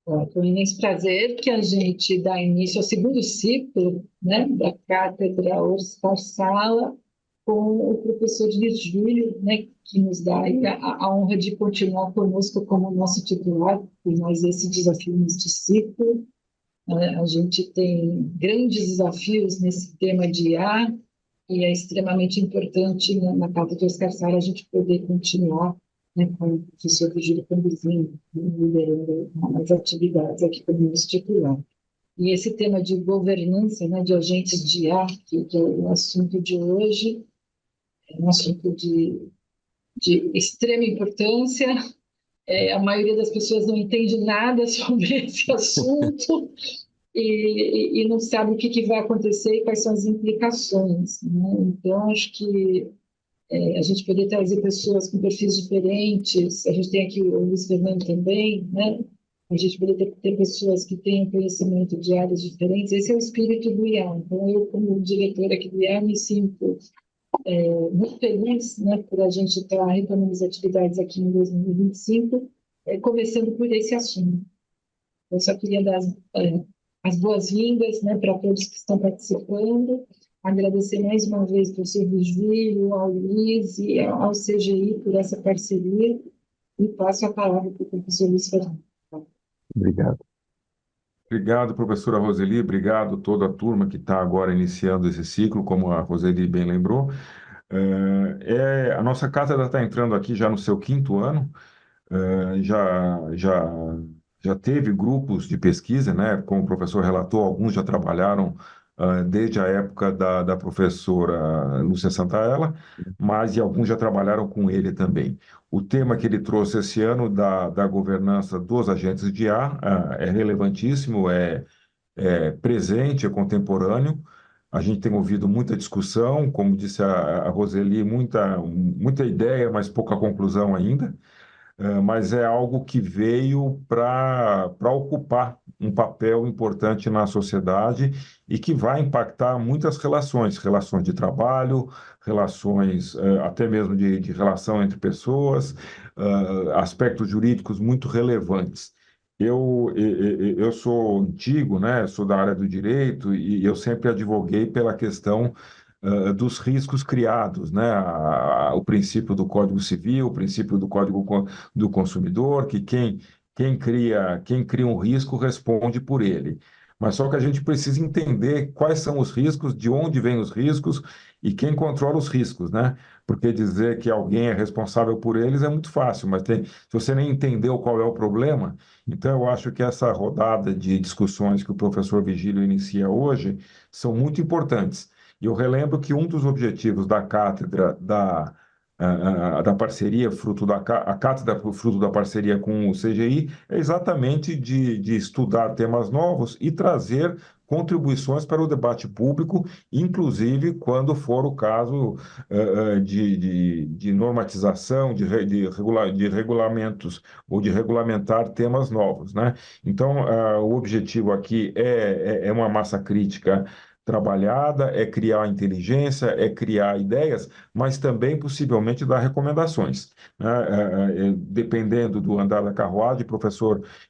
Bom, foi um imenso prazer que a gente dá início ao segundo ciclo, né, da Cátedra Oscar Sala, com o professor Virgílio, né, que nos dá aí a honra de continuar conosco como nosso titular por mais esse desafio neste ciclo. A gente tem grandes desafios nesse tema de IA, e é extremamente importante na Cátedra Oscar Sala a gente poder continuar, né, com o professor Virgílio conduzindo, liderando as atividades aqui como titular. E esse tema de governança, né, de agentes de IA, que é o assunto de hoje, é um assunto de extrema importância. A maioria das pessoas não entende nada sobre esse assunto e não sabe o que vai acontecer e quais são as implicações, né? Então, acho que a gente poder trazer pessoas com perfis diferentes, a gente tem aqui o Luiz Fernando também, né? A gente poder ter pessoas que tenham conhecimento de áreas diferentes, esse é o espírito do IA. Então, eu, como diretora aqui do IA, me sinto muito feliz, né, por a gente estar retomando as atividades aqui em 2025, começando por esse assunto. Eu só queria dar as boas-vindas, né, para todos que estão participando, agradecer mais uma vez ao professor Virgílio, ao Luiz e ao CGI por essa parceria, e passo a palavra para o professor Luiz Fernando. Obrigado. Obrigado, professora Roseli, obrigado toda a turma que está agora iniciando esse ciclo, como a Roseli bem lembrou. A nossa cátedra está entrando aqui já no seu quinto ano. Já teve grupos de pesquisa, né? Como o professor relatou, alguns já trabalharam desde a época da professora Lúcia Santaella, mas alguns já trabalharam com ele também. O tema que ele trouxe esse ano da governança dos agentes de IA é relevantíssimo, é presente, é contemporâneo. A gente tem ouvido muita discussão, como disse a Roseli, muita ideia, mas pouca conclusão ainda. Mas é algo que veio para ocupar um papel importante na sociedade e que vai impactar muitas relações, relações de trabalho, relações até mesmo de relação entre pessoas, aspectos jurídicos muito relevantes. Eu sou antigo, né? Sou da área do direito e eu sempre advoguei pela questão dos riscos criados, né? O princípio do Código Civil, o princípio do Código do Consumidor, que quem cria um risco responde por ele. Mas só que a gente precisa entender quais são os riscos, de onde vêm os riscos e quem controla os riscos, né? Porque dizer que alguém é responsável por eles é muito fácil, mas se você nem entendeu qual é o problema, então eu acho que essa rodada de discussões que o professor Vigílio inicia hoje são muito importantes. E eu relembro que um dos objetivos da cátedra da parceria, a cátedra fruto da parceria com o CGI, é exatamente de estudar temas novos e trazer contribuições para o debate público, inclusive quando for o caso de normatização, de regulamentos ou de regulamentar temas novos, né? Então, o objetivo aqui é uma massa crítica trabalhada, é criar inteligência, é criar ideias, mas também possivelmente dar recomendações, né? Dependendo do andar da carruagem,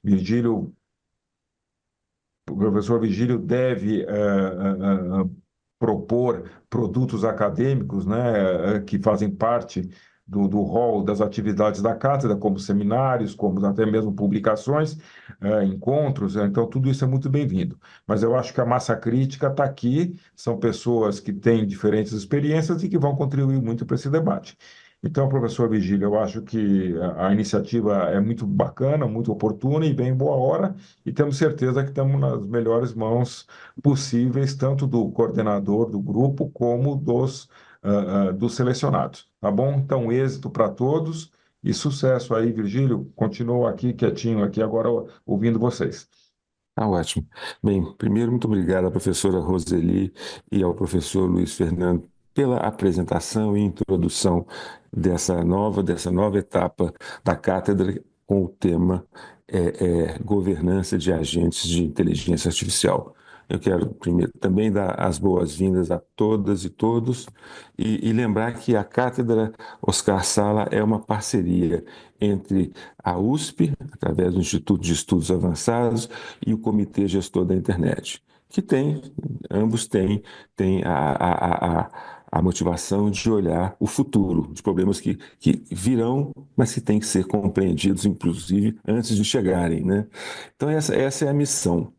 Virgílio, o professor Virgílio deve propor produtos acadêmicos, né, que fazem parte do rol das atividades da cátedra, como seminários, como até mesmo publicações, encontros, então tudo isso é muito bem-vindo. Mas eu acho que a massa crítica está aqui, são pessoas que têm diferentes experiências e que vão contribuir muito para esse debate. Então, professor Vigílio, eu acho que a iniciativa é muito bacana, muito oportuna e bem boa hora, e temos certeza que estamos nas melhores mãos possíveis, tanto do coordenador do grupo como dos selecionados. Tá bom? Então, êxito para todos e sucesso aí, Virgílio. Continuo aqui quietinho, aqui agora ouvindo vocês. Ah, ótimo. Bem, primeiro, muito obrigado à professora Roseli e ao professor Luiz Fernando pela apresentação e introdução dessa nova etapa da cátedra com o tema governança de agentes de inteligência artificial. Eu quero primeiro também dar as boas-vindas a todas e todos e lembrar que a Cátedra Oscar Sala é uma parceria entre a USP, através do Instituto de Estudos Avançados, e o Comitê Gestor da Internet, que ambos têm a motivação de olhar o futuro, os problemas que virão, mas que têm que ser compreendidos, inclusive, antes de chegarem, né? Então, essa é a missão.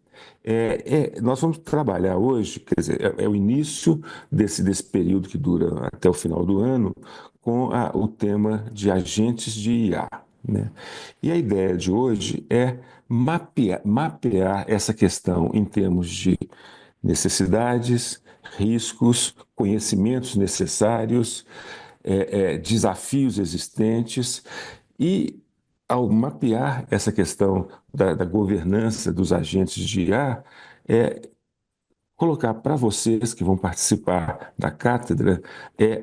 Nós vamos trabalhar hoje, quer dizer, é o início desse período que dura até o final do ano, com o tema de agentes de IA, né? E a ideia de hoje é mapear essa questão em termos de necessidades, riscos, conhecimentos necessários, desafios existentes e, ao mapear essa questão da governança dos agentes de IA, colocar para vocês que vão participar da cátedra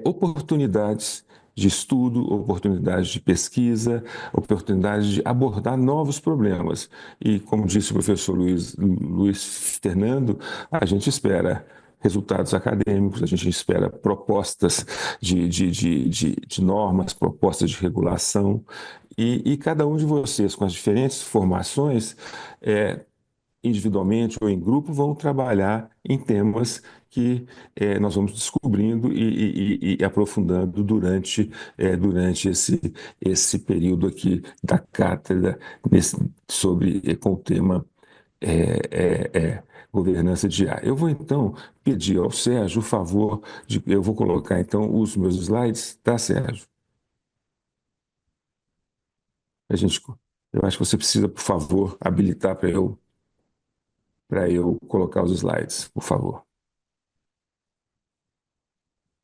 oportunidades de estudo, oportunidades de pesquisa, oportunidades de abordar novos problemas. E, como disse o professor Luiz Fernando, a gente espera resultados acadêmicos, a gente espera propostas de normas, propostas de regulação, e cada um de vocês, com as diferentes formações, individualmente ou em grupo, vão trabalhar em temas que nós vamos descobrindo e aprofundando durante esse período aqui da cátedra com o tema governança de IA. Eu vou então pedir ao Sérgio o favor eu vou colocar então os meus slides, tá, Sérgio? A gente, eu acho que você precisa, por favor, habilitar para eu colocar os slides, por favor.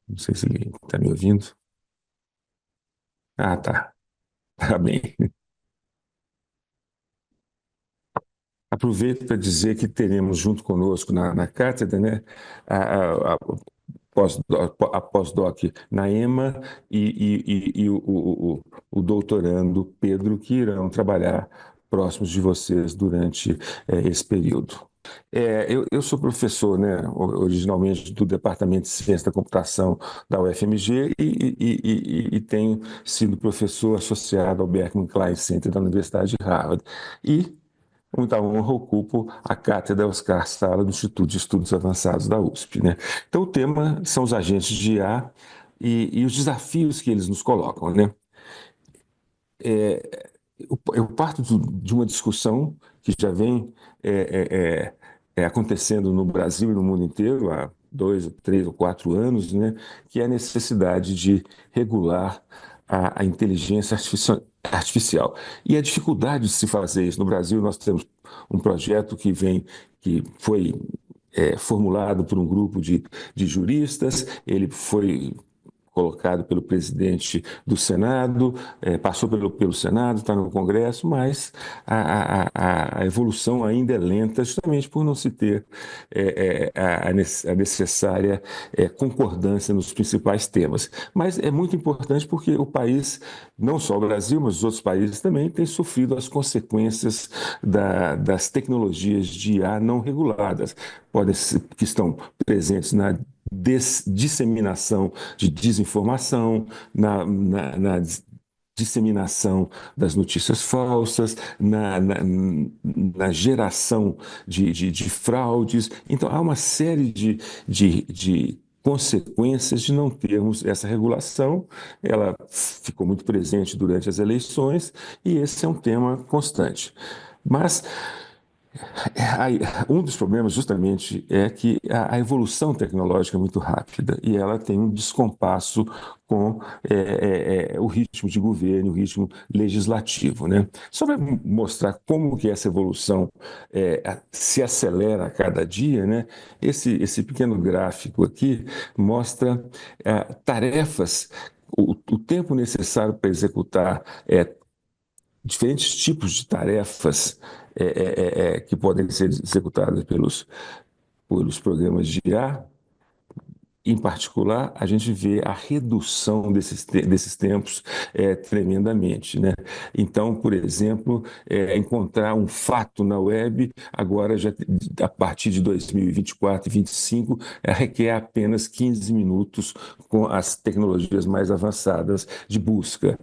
Não sei se ele está me ouvindo. Ah, tá. Tá bem. Aproveito para dizer que teremos junto conosco na cátedra, né, a pós-doc Naema e o doutorando Pedro, que irão trabalhar próximos de vocês durante esse período. Eu sou professor, né, originalmente do Departamento de Ciência da Computação da UFMG e tenho sido professor associado ao Berkman Klein Center da Universidade de Harvard. E, com muita honra, ocupo a cátedra Oscar Sala do Instituto de Estudos Avançados da USP, né? Então, o tema são os agentes de IA e os desafios que eles nos colocam, né? Eu parto de uma discussão que já vem acontecendo no Brasil e no mundo inteiro há 2, 3 ou 4 anos, né, que é a necessidade de regular a inteligência artificial. E a dificuldade de se fazer isso. No Brasil, nós temos um projeto que foi formulado por um grupo de juristas, ele foi colocado pelo presidente do Senado, passou pelo Senado, está no Congresso, mas a evolução ainda é lenta, justamente por não se ter a necessária concordância nos principais temas. Mas é muito importante porque o país, não só o Brasil, mas os outros países também, têm sofrido as consequências das tecnologias de IA não reguladas, que estão presentes na disseminação de desinformação, na disseminação das notícias falsas, na geração de fraudes. Então, há uma série de consequências de não termos essa regulação. Ela ficou muito presente durante as eleições e esse é um tema constante. Mas um dos problemas justamente é que a evolução tecnológica é muito rápida e ela tem um descompasso com o ritmo de governo, o ritmo legislativo, né? Só para mostrar como que essa evolução se acelera a cada dia, né? Esse pequeno gráfico aqui mostra tarefas, o tempo necessário para executar diferentes tipos de tarefas que podem ser executadas pelos programas de IA, em particular, a gente vê a redução desses tempos tremendamente, né? Então, por exemplo, encontrar um fato na web, agora, já, a partir de 2024 e 2025, requer apenas 15 minutos com as tecnologias mais avançadas de busca.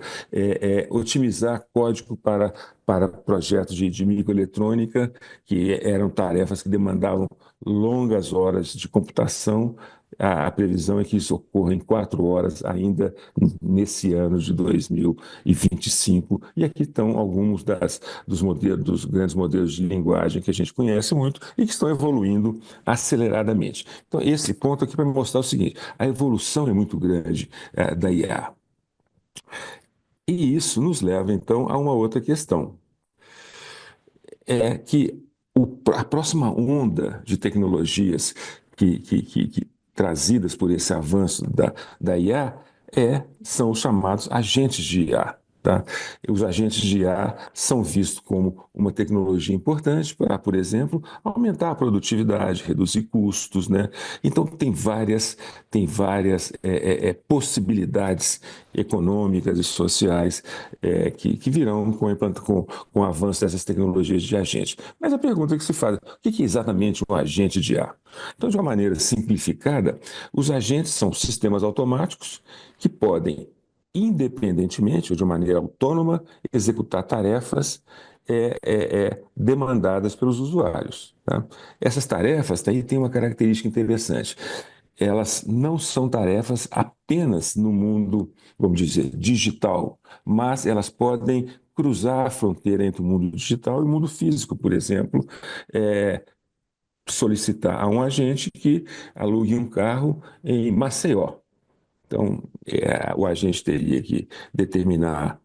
Otimizar código para projetos de microeletrônica, que eram tarefas que demandavam longas horas de computação. A previsão é que isso ocorra em 4 horas ainda nesse ano de 2025. E aqui estão alguns dos grandes modelos de linguagem que a gente conhece muito e que estão evoluindo aceleradamente. Então, esse ponto aqui para mostrar o seguinte: a evolução é muito grande da IA. E isso nos leva, então, a uma outra questão. É que a próxima onda de tecnologias que trazidas por esse avanço da IA são os chamados agentes de IA. Tá? Os agentes de IA são vistos como uma tecnologia importante para, por exemplo, aumentar a produtividade, reduzir custos, né? Então, tem várias possibilidades econômicas e sociais que virão com o avanço dessas tecnologias de agente. Mas a pergunta que se faz: o que é exatamente um agente de IA? Então, de uma maneira simplificada, os agentes são sistemas automáticos que podem, independentemente ou de maneira autônoma, executar tarefas demandadas pelos usuários. Tá? Essas tarefas têm uma característica interessante. Elas não são tarefas apenas no mundo, vamos dizer, digital, mas elas podem cruzar a fronteira entre o mundo digital e o mundo físico, por exemplo, solicitar a um agente que alugue um carro em Maceió. Então, o agente teria que determinar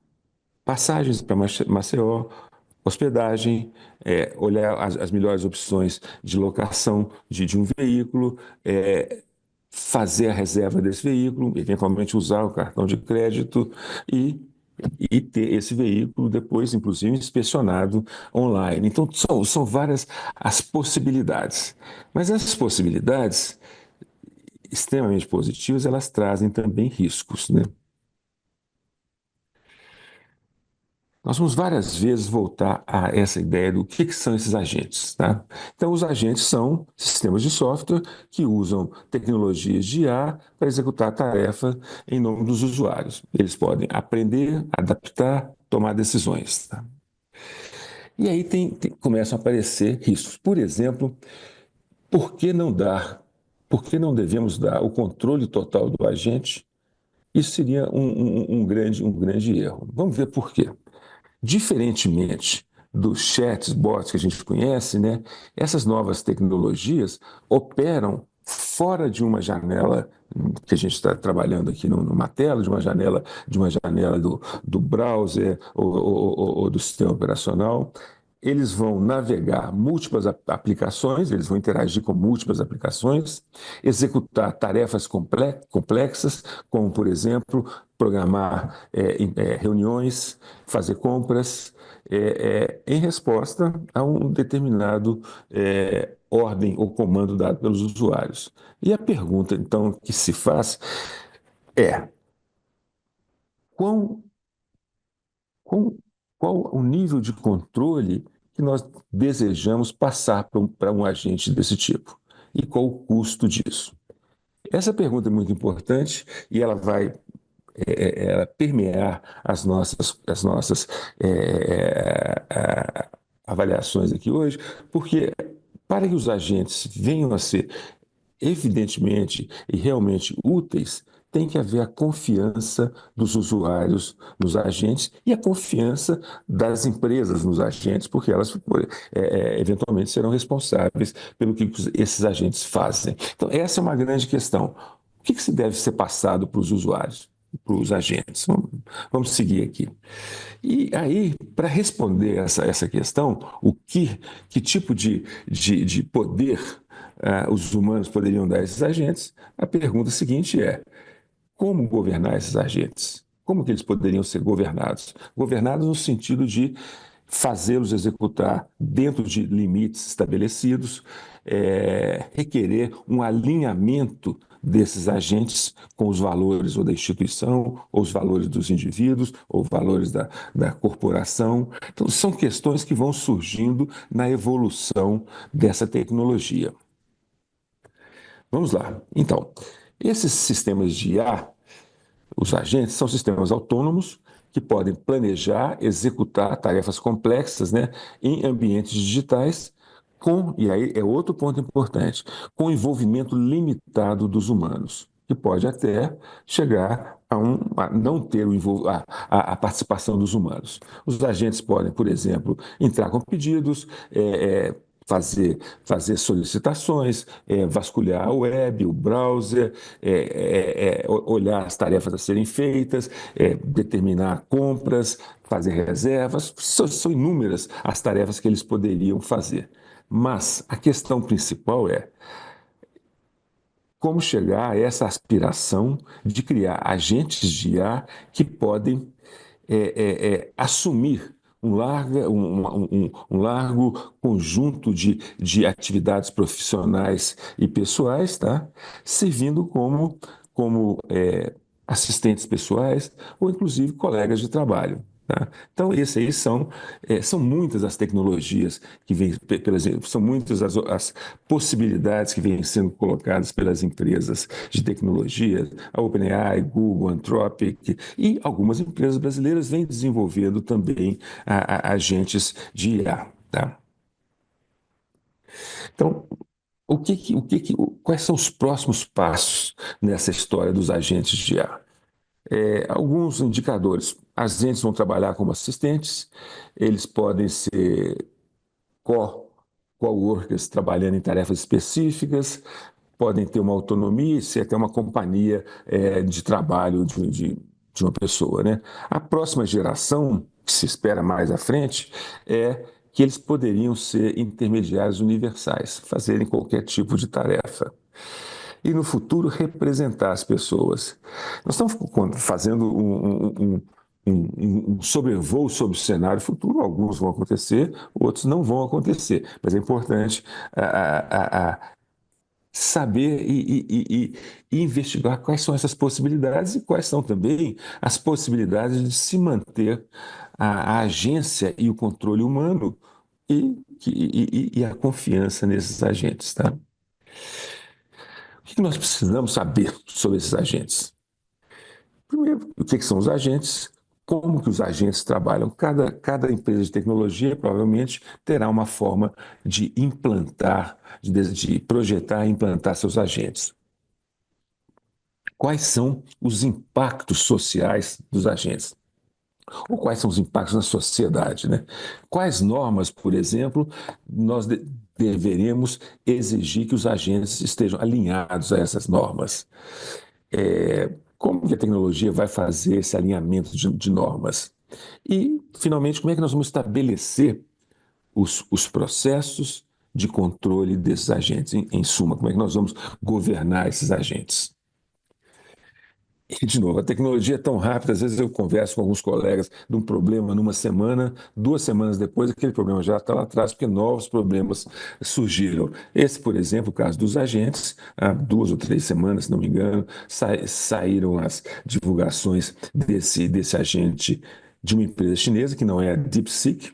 passagens para Maceió, hospedagem, olhar as melhores opções de locação de um veículo, fazer a reserva desse veículo, eventualmente usar o cartão de crédito e ter esse veículo depois, inclusive, inspecionado online. Então, são várias as possibilidades. Mas essas possibilidades extremamente positivas, elas trazem também riscos, né? Nós vamos várias vezes voltar a essa ideia do que são esses agentes, tá? Então, os agentes são sistemas de software que usam tecnologias de IA para executar tarefas em nome dos usuários. Eles podem aprender, adaptar, tomar decisões, tá? E aí começam a aparecer riscos. Por exemplo, por que não devemos dar o controle total do agente? Isso seria um grande erro. Vamos ver por quê. Diferentemente dos chatbots que a gente conhece, né, essas novas tecnologias operam fora de uma janela que a gente está trabalhando aqui numa tela, de uma janela do browser ou do sistema operacional. Eles vão navegar múltiplas aplicações, eles vão interagir com múltiplas aplicações, executar tarefas complexas, como, por exemplo, programar reuniões, fazer compras, em resposta a um determinado ordem ou comando dado pelos usuários. E a pergunta, então, que se faz é: quão, quão, qual o nível de controle que nós desejamos passar para um agente desse tipo? E qual o custo disso? Essa pergunta é muito importante e ela vai permear as nossas avaliações aqui hoje, porque para que os agentes venham a ser evidentemente e realmente úteis, tem que haver a confiança dos usuários nos agentes e a confiança das empresas nos agentes, porque elas eventualmente serão responsáveis pelo que esses agentes fazem. Então, essa é uma grande questão. O que se deve ser passado para os usuários, para os agentes? Vamos seguir aqui. E aí, para responder essa questão, que tipo de poder os humanos poderiam dar a esses agentes, a pergunta seguinte é: como governar esses agentes? Como que eles poderiam ser governados? Governados no sentido de fazê-los executar dentro de limites estabelecidos, requerer um alinhamento desses agentes com os valores ou da instituição, ou os valores dos indivíduos, ou valores da corporação. Então, são questões que vão surgindo na evolução dessa tecnologia. Vamos lá. Então, esses sistemas de IA, os agentes, são sistemas autônomos que podem planejar, executar tarefas complexas, né, em ambientes digitais, e aí é outro ponto importante, com envolvimento limitado dos humanos, que pode até chegar a não ter a participação dos humanos. Os agentes podem, por exemplo, entrar com pedidos, fazer solicitações, vasculhar a web, o browser, olhar as tarefas a serem feitas, determinar compras, fazer reservas. São inúmeras as tarefas que eles poderiam fazer. Mas a questão principal é como chegar a essa aspiração de criar agentes de IA que podem assumir um largo conjunto de atividades profissionais e pessoais, tá? Servindo como assistentes pessoais ou, inclusive, colegas de trabalho. Tá? Então, esses aí são muitas as tecnologias que vêm, são muitas as possibilidades que vêm sendo colocadas pelas empresas de tecnologia, a OpenAI, Google, Anthropic, e algumas empresas brasileiras vêm desenvolvendo também agentes de IA. Tá? Então, quais são os próximos passos nessa história dos agentes de IA? Alguns indicadores. Agentes vão trabalhar como assistentes, eles podem ser co-workers trabalhando em tarefas específicas, podem ter uma autonomia e ser até uma companhia de trabalho de uma pessoa, né? A próxima geração, que se espera mais à frente, é que eles poderiam ser intermediários universais, fazerem qualquer tipo de tarefa. E no futuro representar as pessoas. Nós estamos fazendo um sobrevoo sobre o cenário futuro. Alguns vão acontecer, outros não vão acontecer. Mas é importante saber e investigar quais são essas possibilidades e quais são também as possibilidades de se manter a agência e o controle humano e a confiança nesses agentes, tá? O que nós precisamos saber sobre esses agentes? Primeiro, o que são os agentes? Como que os agentes trabalham? Cada empresa de tecnologia provavelmente terá uma forma de implantar, de projetar e implantar seus agentes. Quais são os impactos sociais dos agentes? Ou quais são os impactos na sociedade, né? Quais normas, por exemplo, nós deveremos exigir que os agentes estejam alinhados a essas normas? Como que a tecnologia vai fazer esse alinhamento de normas? E, finalmente, como é que nós vamos estabelecer os processos de controle desses agentes? Em suma, como é que nós vamos governar esses agentes? E, de novo, a tecnologia é tão rápida, às vezes eu converso com alguns colegas de um problema numa semana, 2 semanas depois, aquele problema já está lá atrás, porque novos problemas surgiram. Esse, por exemplo, o caso dos agentes, há 2 ou 3 semanas, se não me engano, saíram as divulgações desse agente de uma empresa chinesa, que não é a DeepSeek,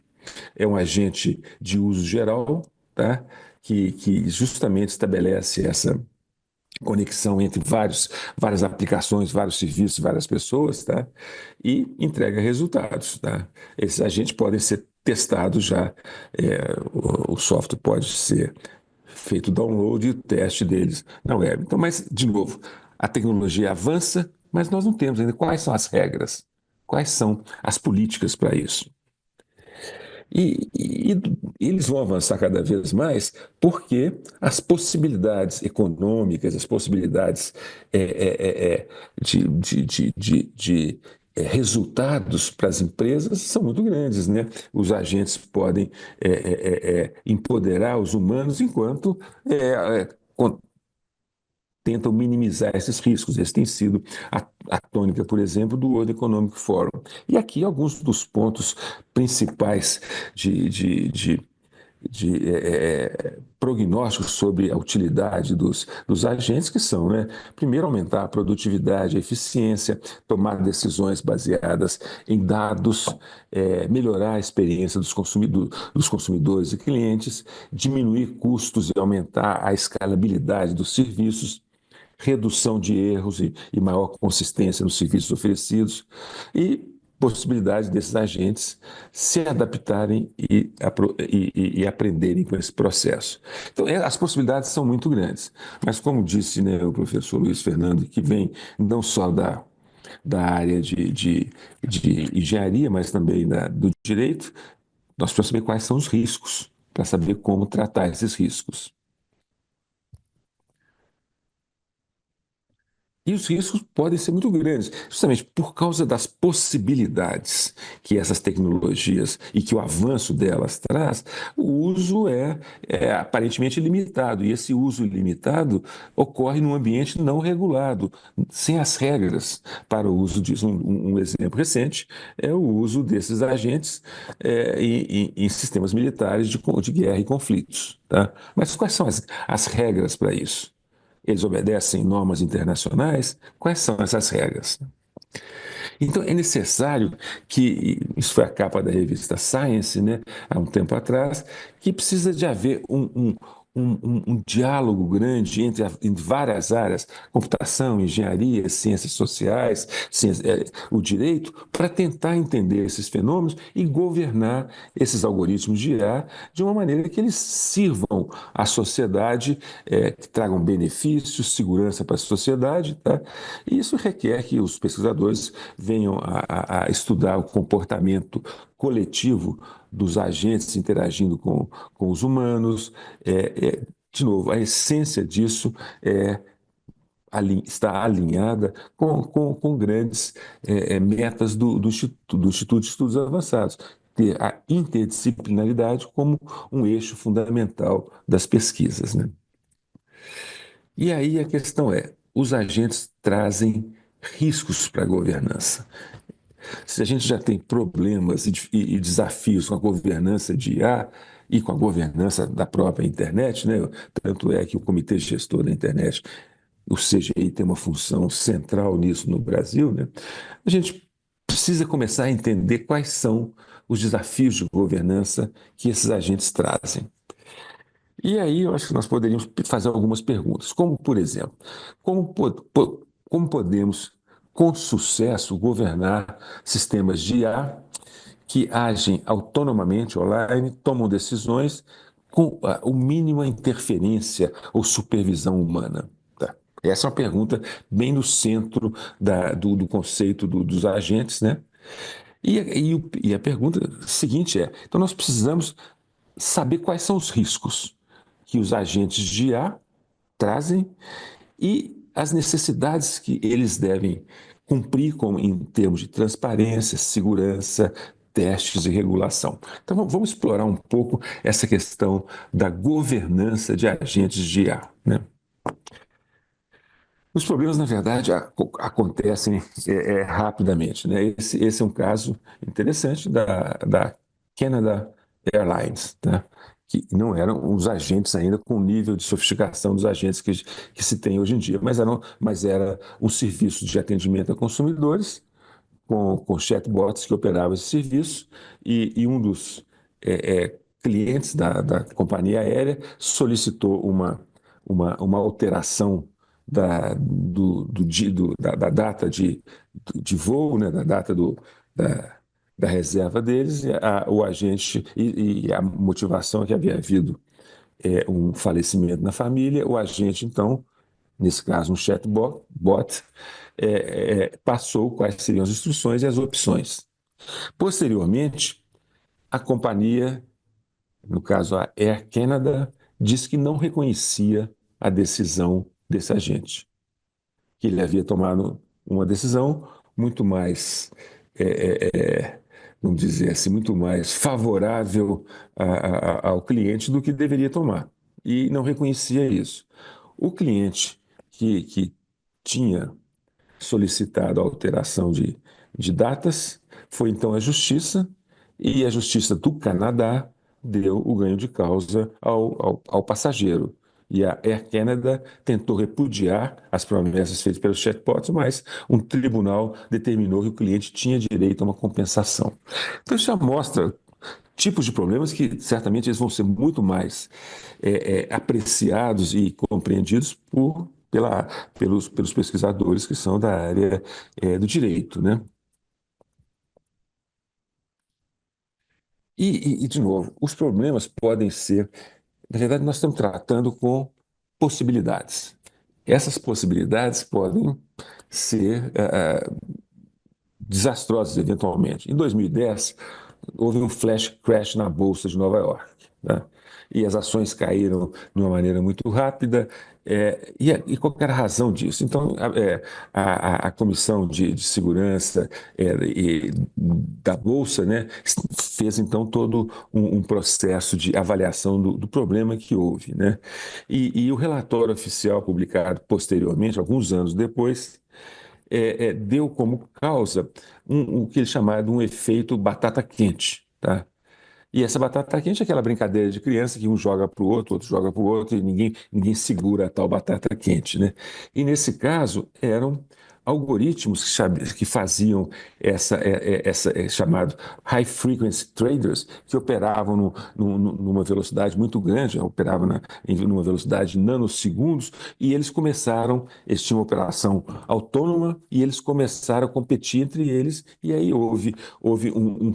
é um agente de uso geral, tá? que justamente estabelece essa conexão entre várias aplicações, vários serviços, várias pessoas, tá? E entrega resultados, tá? Esses agentes podem ser testados já, o software pode ser feito o download e o teste deles na web. Então, mas, de novo, a tecnologia avança, mas nós não temos ainda quais são as regras, quais são as políticas para isso. E eles vão avançar cada vez mais porque as possibilidades econômicas, as possibilidades de resultados para as empresas são muito grandes, né? Os agentes podem empoderar os humanos enquanto tentam minimizar esses riscos. Esse tem sido a tônica, por exemplo, do World Economic Forum. E aqui alguns dos pontos principais prognósticos sobre a utilidade dos agentes, que são, né, primeiro, aumentar a produtividade, a eficiência, tomar decisões baseadas em dados, melhorar a experiência dos consumidores e clientes, diminuir custos e aumentar a escalabilidade dos serviços, redução de erros e maior consistência nos serviços oferecidos e possibilidade desses agentes se adaptarem e aprenderem com esse processo. Então, as possibilidades são muito grandes, mas como disse, né, o professor Luiz Fernando, que vem não só da área de engenharia, mas também do direito, nós precisamos saber quais são os riscos, para saber como tratar esses riscos. E os riscos podem ser muito grandes, justamente por causa das possibilidades que essas tecnologias e que o avanço delas traz. O uso é aparentemente limitado, e esse uso limitado ocorre num ambiente não regulado, sem as regras para o uso disso. Um exemplo recente é o uso desses agentes em sistemas militares de guerra e conflitos. Tá? Mas quais são as regras para isso? Eles obedecem normas internacionais? Quais são essas regras? Então, é necessário que, isso foi a capa da revista Science, né, há um tempo atrás, que precisa de haver um diálogo grande entre várias áreas, computação, engenharia, ciências sociais, o direito, para tentar entender esses fenômenos e governar esses algoritmos de IA de uma maneira que eles sirvam à sociedade, que tragam benefícios, segurança para a sociedade. Tá? E isso requer que os pesquisadores venham a estudar o comportamento coletivo dos agentes interagindo com os humanos. De novo, a essência disso está alinhada com grandes metas do Instituto de Estudos Avançados, ter a interdisciplinaridade como um eixo fundamental das pesquisas, né? E aí a questão os agentes trazem riscos para a governança. Se a gente já tem problemas e desafios com a governança de IA e com a governança da própria internet, né? Tanto é que o Comitê Gestor da Internet, o CGI, tem uma função central nisso no Brasil, né? A gente precisa começar a entender quais são os desafios de governança que esses agentes trazem. E aí eu acho que nós poderíamos fazer algumas perguntas, como, por exemplo, como podemos, com sucesso, governar sistemas de IA que agem autonomamente online, tomam decisões com o mínima interferência ou supervisão humana? Tá? Essa é uma pergunta bem no centro do conceito dos agentes, né? E a pergunta seguinte então nós precisamos saber quais são os riscos que os agentes de IA trazem e as necessidades que eles devem cumprir em termos de transparência, segurança, testes e regulação. Então vamos explorar um pouco essa questão da governança de agentes de IA, né? Os problemas, na verdade, acontecem rapidamente, né? Esse é um caso interessante da Canada Airlines, tá? Que não eram os agentes ainda com o nível de sofisticação dos agentes que se tem hoje em dia, mas era um serviço de atendimento a consumidores com chatbots que operavam esse serviço e um dos clientes da companhia aérea solicitou uma alteração da data de voo, né, da data da reserva deles, o agente, e a motivação é que havia havido um falecimento na família, o agente, então, nesse caso um chatbot, passou quais seriam as instruções e as opções. Posteriormente, a companhia, no caso a Air Canada, disse que não reconhecia a decisão desse agente, que ele havia tomado uma decisão muito mais, vamos dizer assim, muito mais favorável ao cliente do que deveria tomar, e não reconhecia isso. O cliente que tinha solicitado a alteração de datas foi então à Justiça, e a Justiça do Canadá deu o ganho de causa ao passageiro. E a Air Canada tentou repudiar as promessas feitas pelos chatbots, mas um tribunal determinou que o cliente tinha direito a uma compensação. Então, isso já mostra tipos de problemas que certamente eles vão ser muito mais apreciados e compreendidos pelos pesquisadores que são da área do direito, né? De novo, os problemas podem ser, na verdade, nós estamos tratando com possibilidades. Essas possibilidades podem ser desastrosas eventualmente. Em 2010, houve um flash crash na Bolsa de Nova York, né? E as ações caíram de uma maneira muito rápida. E qual que era a razão disso? Então, a Comissão de Segurança da Bolsa, né, fez então todo um processo de avaliação do problema que houve, né? E o relatório oficial publicado posteriormente, alguns anos depois, deu como causa o que eles chamaram de um efeito batata quente, tá? E essa batata quente é aquela brincadeira de criança que um joga para o outro joga para o outro, e ninguém segura a tal batata quente, né? E nesse caso eram algoritmos que faziam chamado high frequency traders, que operavam numa velocidade muito grande, operavam numa velocidade de nanosegundos, e eles tinham uma operação autônoma e eles começaram a competir entre eles, e aí houve um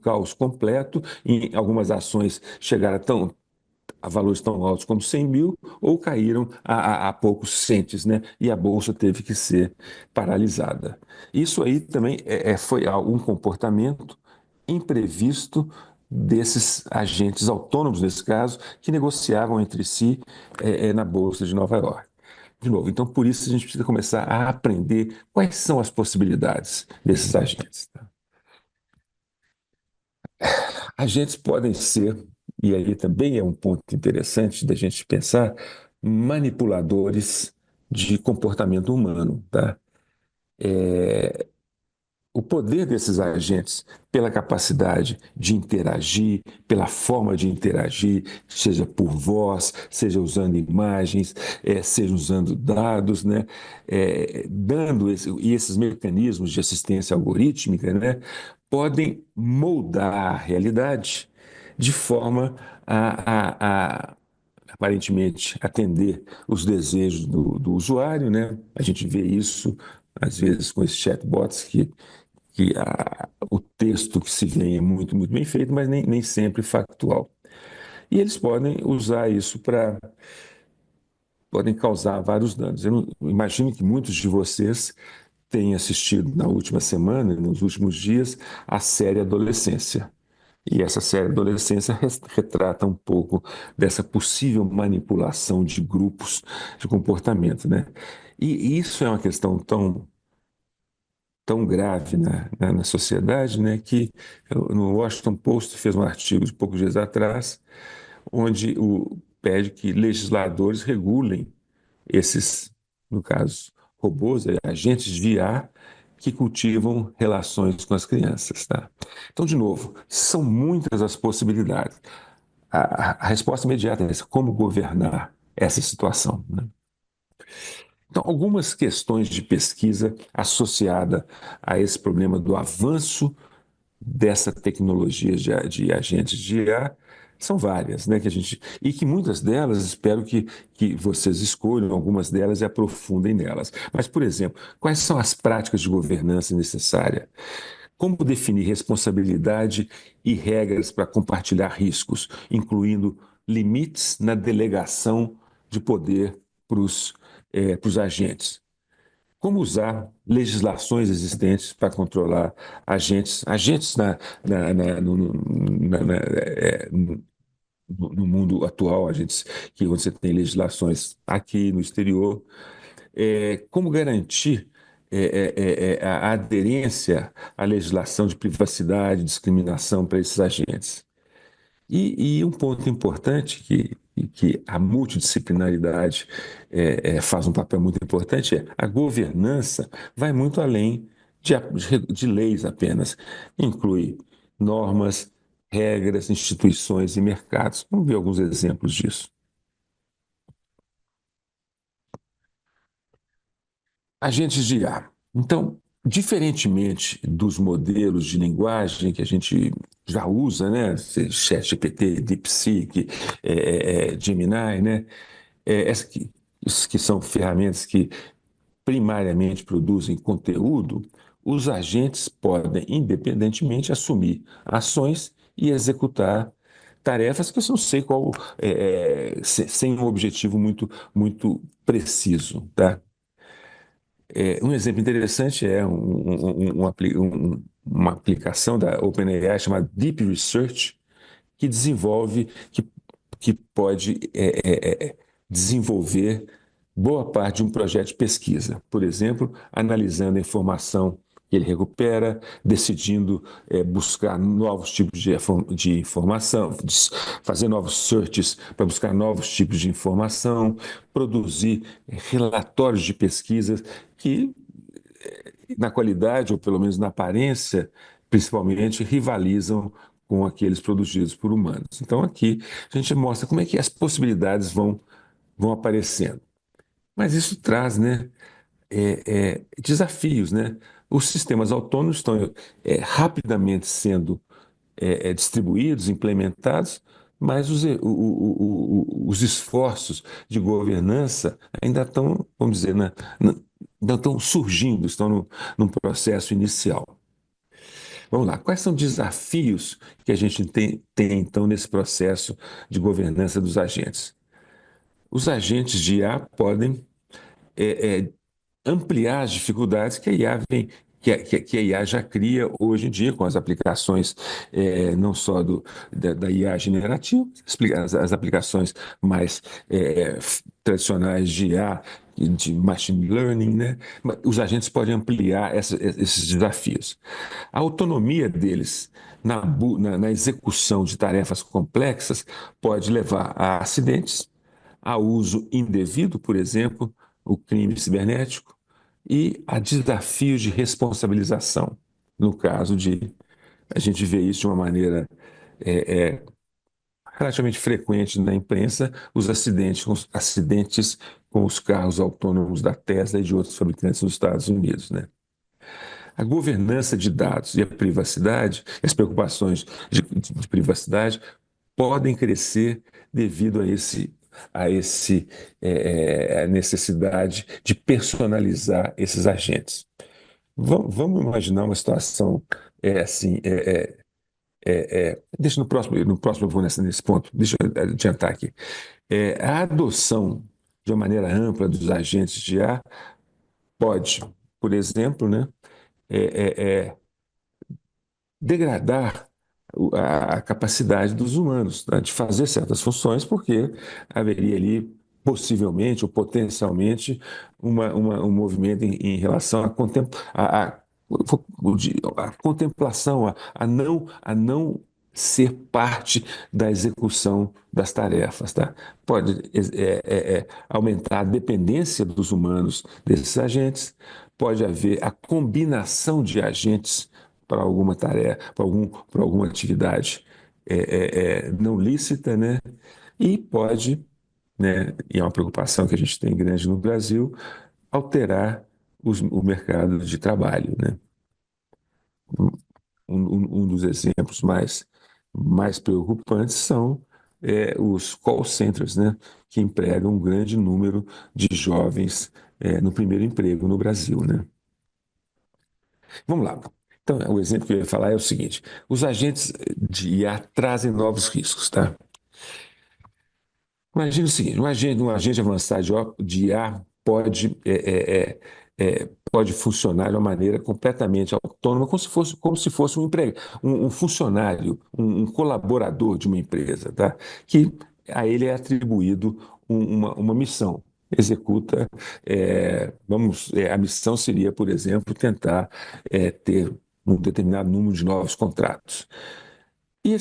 caos completo. Em algumas ações chegaram a valores tão altos como 100 mil, ou caíram a poucos centes, né? E a bolsa teve que ser paralisada. Isso aí também foi algum comportamento imprevisto desses agentes autônomos, nesse caso, que negociavam entre si na Bolsa de Nova York. De novo, então por isso a gente precisa começar a aprender quais são as possibilidades desses agentes, tá? Agentes podem ser, e aí também é um ponto interessante da gente pensar, manipuladores de comportamento humano, tá? O poder desses agentes, pela capacidade de interagir, pela forma de interagir, seja por voz, seja usando imagens, seja usando dados, né? E esses mecanismos de assistência algorítmica, né, podem moldar a realidade de forma a aparentemente atender os desejos do usuário, né? A gente vê isso às vezes com esses chatbots que o texto que se vê é muito, muito bem feito, mas nem sempre factual. E eles podem usar isso podem causar vários danos. Imagino que muitos de vocês tenham assistido na última semana, nos últimos dias, a série Adolescência. E essa série Adolescência retrata um pouco dessa possível manipulação de grupos de comportamento, né? E isso é uma questão tão grave na sociedade, né, que no Washington Post fez um artigo de poucos dias atrás, onde pede que legisladores regulem esses, no caso, robôs, agentes de IA que cultivam relações com as crianças, tá? Então, de novo, são muitas as possibilidades. A resposta imediata é essa: como governar essa situação, né? Então, algumas questões de pesquisa associada a esse problema do avanço dessa tecnologia de agentes de IA são várias, né? E que muitas delas, espero que vocês escolham algumas delas e aprofundem nelas. Mas, por exemplo, quais são as práticas de governança necessárias? Como definir responsabilidade e regras para compartilhar riscos, incluindo limites na delegação de poder para os agentes? Como usar legislações existentes para controlar agentes no mundo atual, agentes que você tem legislações aqui no exterior, como garantir a aderência à legislação de privacidade, discriminação para esses agentes. E um ponto importante que a multidisciplinaridade faz um papel muito importante é a governança vai muito além de leis apenas. Inclui normas, regras, instituições e mercados. Vamos ver alguns exemplos disso. Agentes de IA. Então, diferentemente dos modelos de linguagem que a gente já usa, né? ChatGPT, DeepSeek, Gemini, né? Que são ferramentas que primariamente produzem conteúdo, os agentes podem, independentemente, assumir ações e executar tarefas que eu não sei qual, sem um objetivo muito preciso, tá? Um exemplo interessante é uma aplicação da OpenAI chamada Deep Research, que desenvolve, que pode desenvolver boa parte de um projeto de pesquisa. Por exemplo, analisando a informação que ele recupera, decidindo buscar novos tipos de informação, fazer novos searches para buscar novos tipos de informação, produzir relatórios de pesquisas que, na qualidade, ou pelo menos na aparência, principalmente, rivalizam com aqueles produzidos por humanos. Então, aqui a gente mostra como é que as possibilidades vão aparecendo. Mas isso traz, né, desafios, né? Os sistemas autônomos estão rapidamente sendo distribuídos, implementados, mas os esforços de governança ainda estão, vamos dizer, ainda estão surgindo, estão num processo inicial. Vamos lá, quais são os desafios que a gente tem então nesse processo de governança dos agentes? Os agentes de IA podem ampliar as dificuldades que a IA que a IA já cria hoje em dia com as aplicações, não só da IA generativa, as aplicações mais tradicionais de IA, de machine learning, né? Os agentes podem ampliar esses desafios. A autonomia deles na execução de tarefas complexas pode levar a acidentes, a uso indevido, por exemplo, o crime cibernético, e a desafios de responsabilização. No caso de a gente vê isso de uma maneira relativamente frequente na imprensa, os acidentes com os carros autônomos da Tesla e de outros fabricantes nos Estados Unidos, né? A governança de dados e a privacidade, as preocupações de privacidade podem crescer devido a necessidade de personalizar esses agentes. Vamos imaginar uma situação assim. Deixa no próximo eu vou nesse ponto. Deixa eu adiantar aqui. A adoção de uma maneira ampla dos agentes de IA pode, por exemplo, né, degradar a capacidade dos humanos, tá, de fazer certas funções, porque haveria ali possivelmente ou potencialmente um movimento em relação à contemplação, a não ser parte da execução das tarefas, tá? Pode aumentar a dependência dos humanos desses agentes, pode haver a combinação de agentes para alguma tarefa, para alguma atividade não lícita, né? E pode, né, e é uma preocupação que a gente tem grande no Brasil, alterar o mercado de trabalho, né? Um dos exemplos mais preocupantes são os call centers, né, que empregam um grande número de jovens no primeiro emprego no Brasil, né? Vamos lá. Então, o exemplo que eu ia falar é o seguinte: os agentes de IA trazem novos riscos, tá? Imagina o seguinte: um agente avançado de IA pode funcionar de uma maneira completamente autônoma, como se fosse um funcionário, um colaborador de uma empresa, tá? Que a ele é atribuído uma missão. Executa, a missão seria, por exemplo, tentar ter um determinado número de novos contratos. E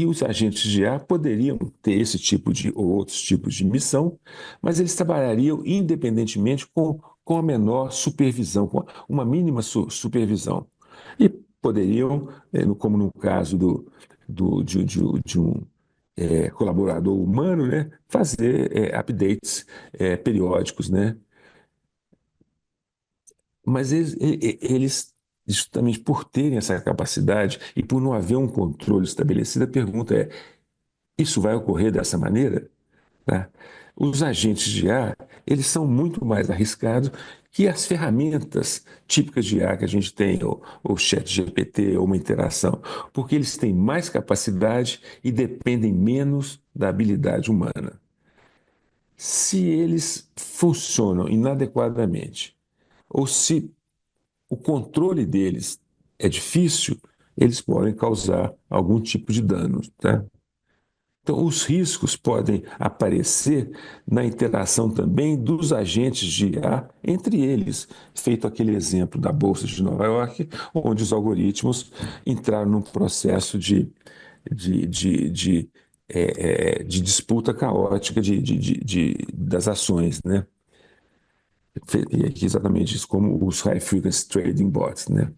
os agentes de IA poderiam ter esse tipo de ou outros tipos de missão, mas eles trabalhariam independentemente com a menor supervisão, com uma mínima supervisão. E poderiam, como no caso de um colaborador humano, né, fazer updates periódicos, né? Mas eles, justamente por terem essa capacidade e por não haver um controle estabelecido, a pergunta é: isso vai ocorrer dessa maneira? Tá? Os agentes de IA, eles são muito mais arriscados que as ferramentas típicas de IA que a gente tem, o chat GPT, ou uma interação, porque eles têm mais capacidade e dependem menos da habilidade humana. Se eles funcionam inadequadamente, ou se o controle deles é difícil, eles podem causar algum tipo de dano, tá? Então, os riscos podem aparecer na interação também dos agentes de IA entre eles, feito aquele exemplo da Bolsa de Nova York, onde os algoritmos entraram num processo de, de, de, de disputa caótica das ações, né? E aqui exatamente isso, como os High Frequency Trading Bots, né?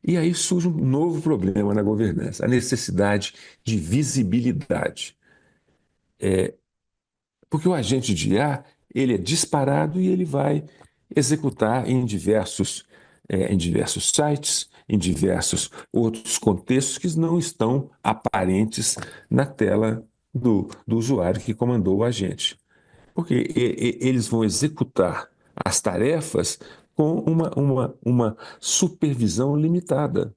E aí surge um novo problema na governança, a necessidade de visibilidade. Porque o agente de IA, ele é disparado e ele vai executar em diversos sites, em diversos outros contextos que não estão aparentes na tela do usuário que comandou o agente. Porque eles vão executar as tarefas com uma supervisão limitada.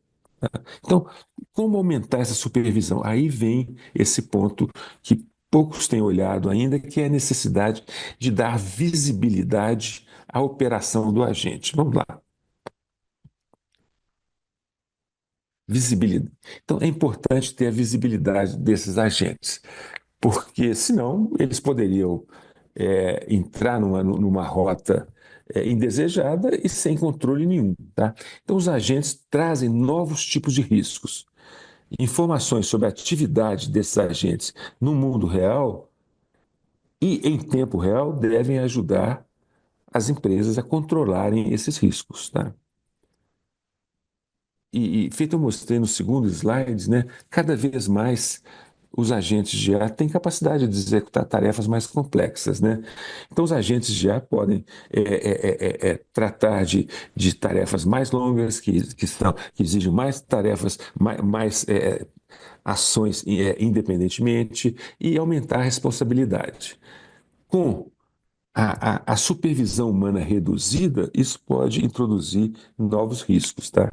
Então, como aumentar essa supervisão? Aí vem esse ponto que poucos têm olhado ainda, que é a necessidade de dar visibilidade à operação do agente. Vamos lá. Visibilidade. Então, é importante ter a visibilidade desses agentes, porque senão eles poderiam entrar numa rota indesejada e sem controle nenhum, tá? Então, os agentes trazem novos tipos de riscos. Informações sobre a atividade desses agentes no mundo real e em tempo real devem ajudar as empresas a controlarem esses riscos, tá? E feito eu mostrei no segundo slide, né, cada vez mais os agentes de IA têm capacidade de executar tarefas mais complexas, né? Então, os agentes de IA podem tratar de tarefas mais longas, que exigem mais tarefas, mais ações independentemente e aumentar a responsabilidade. Com a supervisão humana reduzida, isso pode introduzir novos riscos, tá?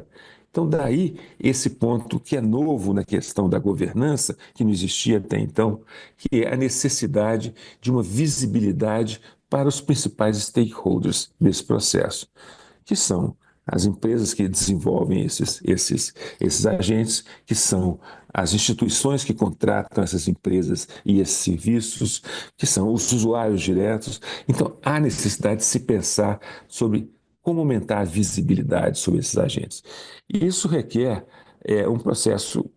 Então, daí esse ponto que é novo na questão da governança, que não existia até então, que é a necessidade de uma visibilidade para os principais stakeholders desse processo, que são as empresas que desenvolvem esses agentes, que são as instituições que contratam essas empresas e esses serviços, que são os usuários diretos. Então, há necessidade de se pensar sobre como aumentar a visibilidade sobre esses agentes. E isso requer um processo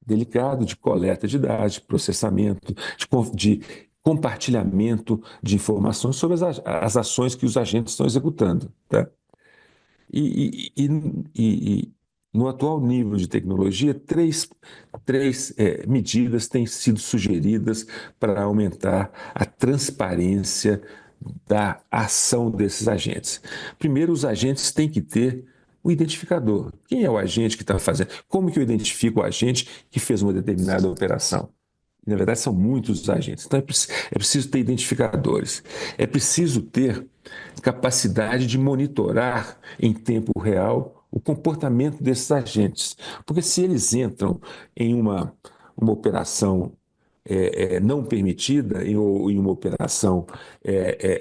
delicado de coleta de dados, de processamento, de compartilhamento de informações sobre as ações que os agentes estão executando, tá? E, e, e no atual nível de tecnologia, três medidas têm sido sugeridas para aumentar a transparência da ação desses agentes. Primeiro, os agentes têm que ter o identificador. Quem é o agente que está fazendo? Como que eu identifico o agente que fez uma determinada operação? Na verdade, são muitos agentes. Então, é preciso ter identificadores. É preciso ter capacidade de monitorar em tempo real o comportamento desses agentes. Porque se eles entram em uma operação não permitida ou em uma operação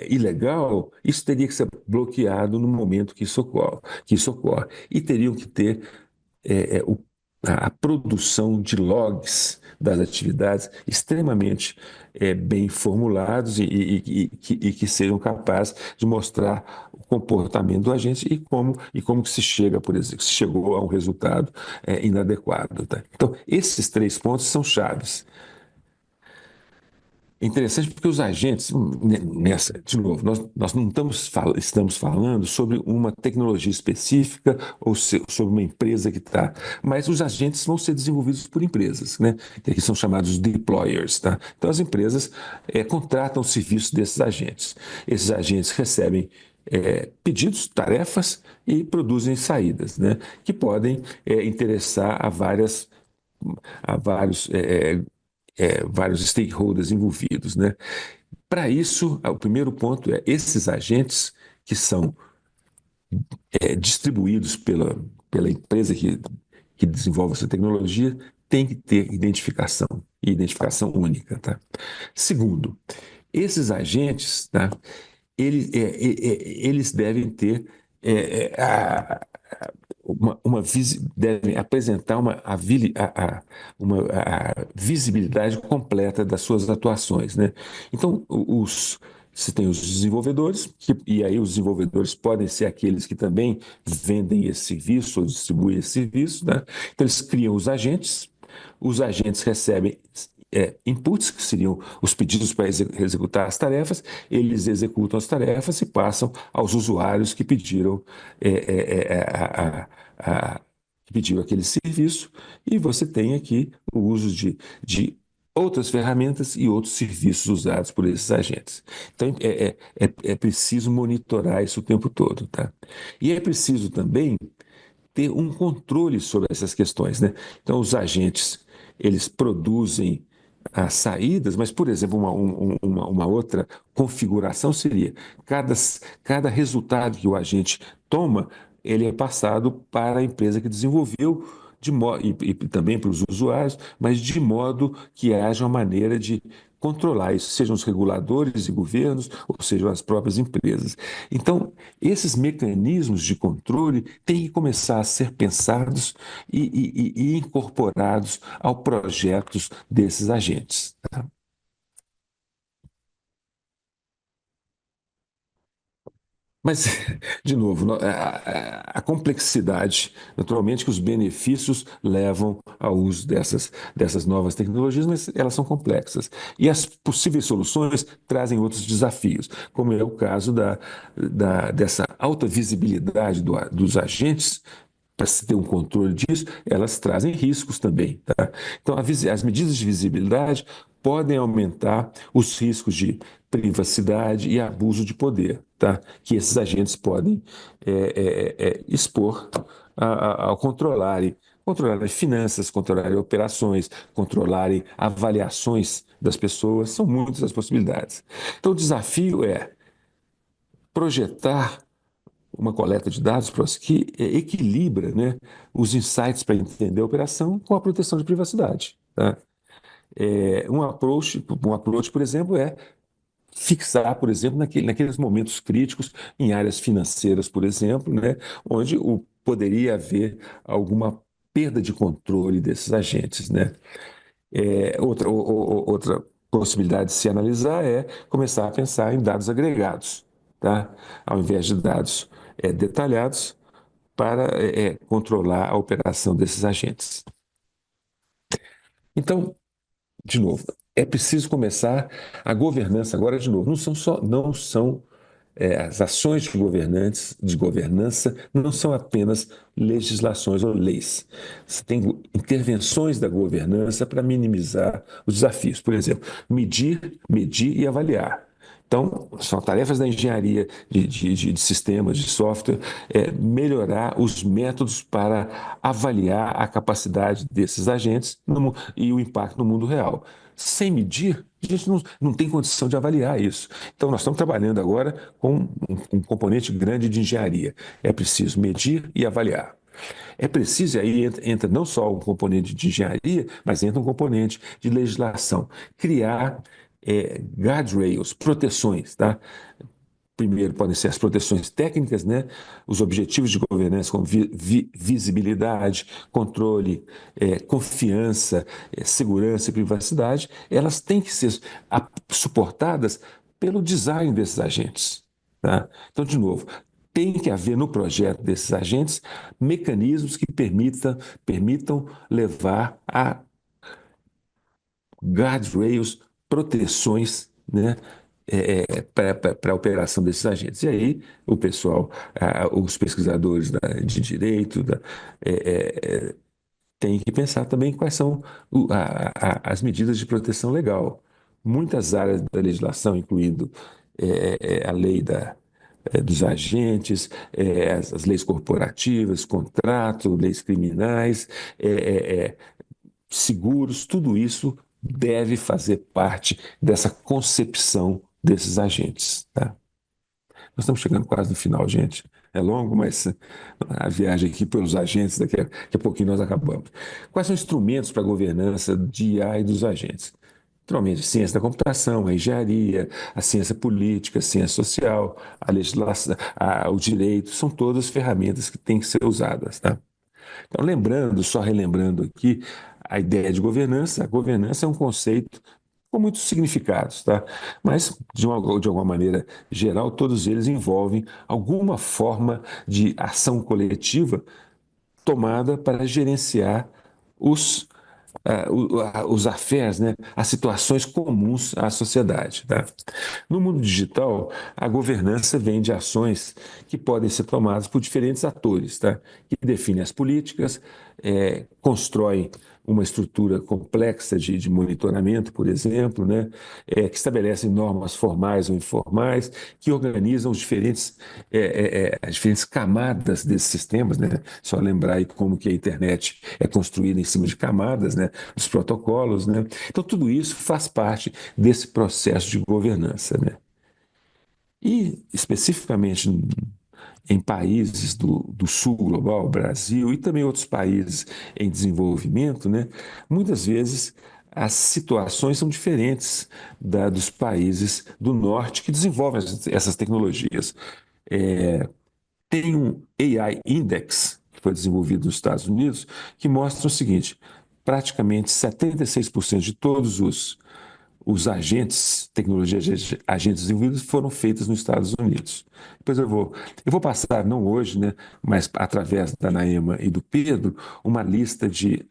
ilegal, isso teria que ser bloqueado no momento que isso ocorre. E teriam que ter a produção de logs das atividades extremamente bem formulados e que sejam capazes de mostrar o comportamento do agente e como que se chega, por exemplo, se chegou a um resultado inadequado. Tá? Então, esses três pontos são chaves. É interessante porque os agentes, de novo, nós não estamos falando sobre uma tecnologia específica ou sobre uma empresa que está, mas os agentes vão ser desenvolvidos por empresas, né? Que são chamados deployers, tá? Então as empresas contratam o serviço desses agentes. Esses agentes recebem pedidos, tarefas e produzem saídas, né? Que podem interessar a vários stakeholders envolvidos, né? Para isso, o primeiro ponto é esses agentes que são distribuídos pela empresa que desenvolve essa tecnologia têm que ter identificação, e identificação única, tá? Segundo, esses agentes, tá, eles devem ter devem apresentar uma visibilidade completa das suas atuações, né? Então, se tem os desenvolvedores, e aí os desenvolvedores podem ser aqueles que também vendem esse serviço ou distribuem esse serviço, né? Então, eles criam os agentes recebem inputs, que seriam os pedidos para executar as tarefas, eles executam as tarefas e passam aos usuários que pediram, que pediram aquele serviço, e você tem aqui o uso de outras ferramentas e outros serviços usados por esses agentes. Então, é preciso monitorar isso o tempo todo, tá? E é preciso também ter um controle sobre essas questões, né? Então, os agentes, eles produzem as saídas, mas, por exemplo, uma outra configuração seria cada resultado que o agente toma, ele é passado para a empresa que desenvolveu, e também para os usuários, mas de modo que haja uma maneira de controlar isso, sejam os reguladores e governos, ou sejam as próprias empresas. Então, esses mecanismos de controle têm que começar a ser pensados e incorporados aos projetos desses agentes. Mas, de novo, a complexidade, naturalmente que os benefícios levam ao uso dessas novas tecnologias, mas elas são complexas. E as possíveis soluções trazem outros desafios, como é o caso dessa alta visibilidade dos agentes. Para se ter um controle disso, elas trazem riscos também, tá? Então, as medidas de visibilidade podem aumentar os riscos de privacidade e abuso de poder, tá? Que esses agentes podem expor ao controlarem finanças, controlarem operações, controlarem avaliações das pessoas, são muitas as possibilidades. Então, o desafio é projetar uma coleta de dados que equilibra, né, os insights para entender a operação com a proteção de privacidade, tá? Um approach, por exemplo, é fixar, por exemplo, naqueles momentos críticos em áreas financeiras, por exemplo, né, onde poderia haver alguma perda de controle desses agentes, né? Outra possibilidade de se analisar é começar a pensar em dados agregados, tá? Ao invés de dados detalhados, para controlar a operação desses agentes. Então, de novo, é preciso começar a governança agora de novo. Não são as ações de governança não são apenas legislações ou leis. Você tem intervenções da governança para minimizar os desafios. Por exemplo, medir e avaliar. Então, são tarefas da engenharia de sistemas, de software, melhorar os métodos para avaliar a capacidade desses agentes e o impacto no mundo real. Sem medir, a gente não tem condição de avaliar isso. Então, nós estamos trabalhando agora com um componente grande de engenharia. É preciso medir e avaliar. É preciso, e aí entra não só um componente de engenharia, mas entra um componente de legislação. Criar guardrails, proteções, tá? Primeiro podem ser as proteções técnicas, né? Os objetivos de governança como visibilidade, controle, confiança, segurança e privacidade, elas têm que ser suportadas pelo design desses agentes, tá? Então, de novo, tem que haver no projeto desses agentes mecanismos que permitam levar a guardrails proteções, né, para a operação desses agentes. E aí o pessoal, os pesquisadores de direito, têm que pensar também quais são as medidas de proteção legal. Muitas áreas da legislação, incluindo a lei dos agentes, as leis corporativas, contrato, leis criminais, seguros, tudo isso deve fazer parte dessa concepção desses agentes, tá? Nós estamos chegando quase no final, gente. É longo, mas a viagem aqui pelos agentes, daqui a pouquinho nós acabamos. Quais são os instrumentos para a governança de IA e dos agentes? Naturalmente, ciência da computação, a engenharia, a ciência política, a ciência social, a legislação, o direito, são todas ferramentas que têm que ser usadas, tá? Então, só relembrando aqui a ideia de governança, a governança é um conceito com muitos significados, tá? Mas, de alguma maneira geral, todos eles envolvem alguma forma de ação coletiva tomada para gerenciar os, os affairs, né? As situações comuns à sociedade, tá? No mundo digital, a governança vem de ações que podem ser tomadas por diferentes atores, tá? Que definem as políticas, constroem uma estrutura complexa de monitoramento, por exemplo, né? Que estabelecem normas formais ou informais, que organizam as diferentes camadas desses sistemas, né? Só lembrar aí como que a internet é construída em cima de camadas, né? Dos protocolos, né? Então, tudo isso faz parte desse processo de governança, né? E, especificamente em países do sul global, Brasil e também outros países em desenvolvimento, né, muitas vezes as situações são diferentes dos países do norte que desenvolvem essas tecnologias. Tem um AI Index, que foi desenvolvido nos Estados Unidos, que mostra o seguinte: praticamente 76% de todos os agentes, tecnologia de agentes desenvolvidos foram feitas nos Estados Unidos. Depois eu vou passar, não hoje, né, mas através da Naema e do Pedro, uma lista de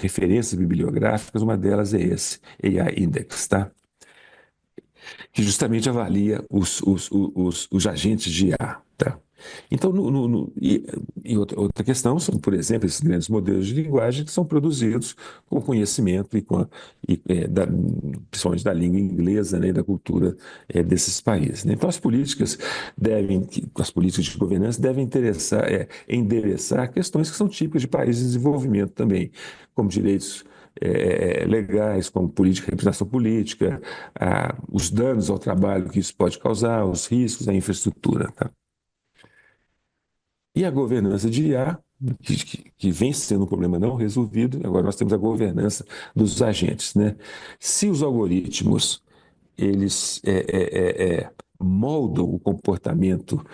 referências bibliográficas, uma delas é esse, AI Index, tá? Que justamente avalia os agentes de IA. Tá? Então, e outra questão são, por exemplo, esses grandes modelos de linguagem que são produzidos com conhecimento principalmente da língua inglesa, né, e da cultura desses países. Né? Então, as políticas de governança devem endereçar questões que são típicas de países em desenvolvimento também, como direitos legais, como representação política, os danos ao trabalho que isso pode causar, os riscos à infraestrutura. Tá? E a governança de IA, que vem sendo um problema não resolvido, agora nós temos a governança dos agentes. Né? Se os algoritmos eles moldam o comportamento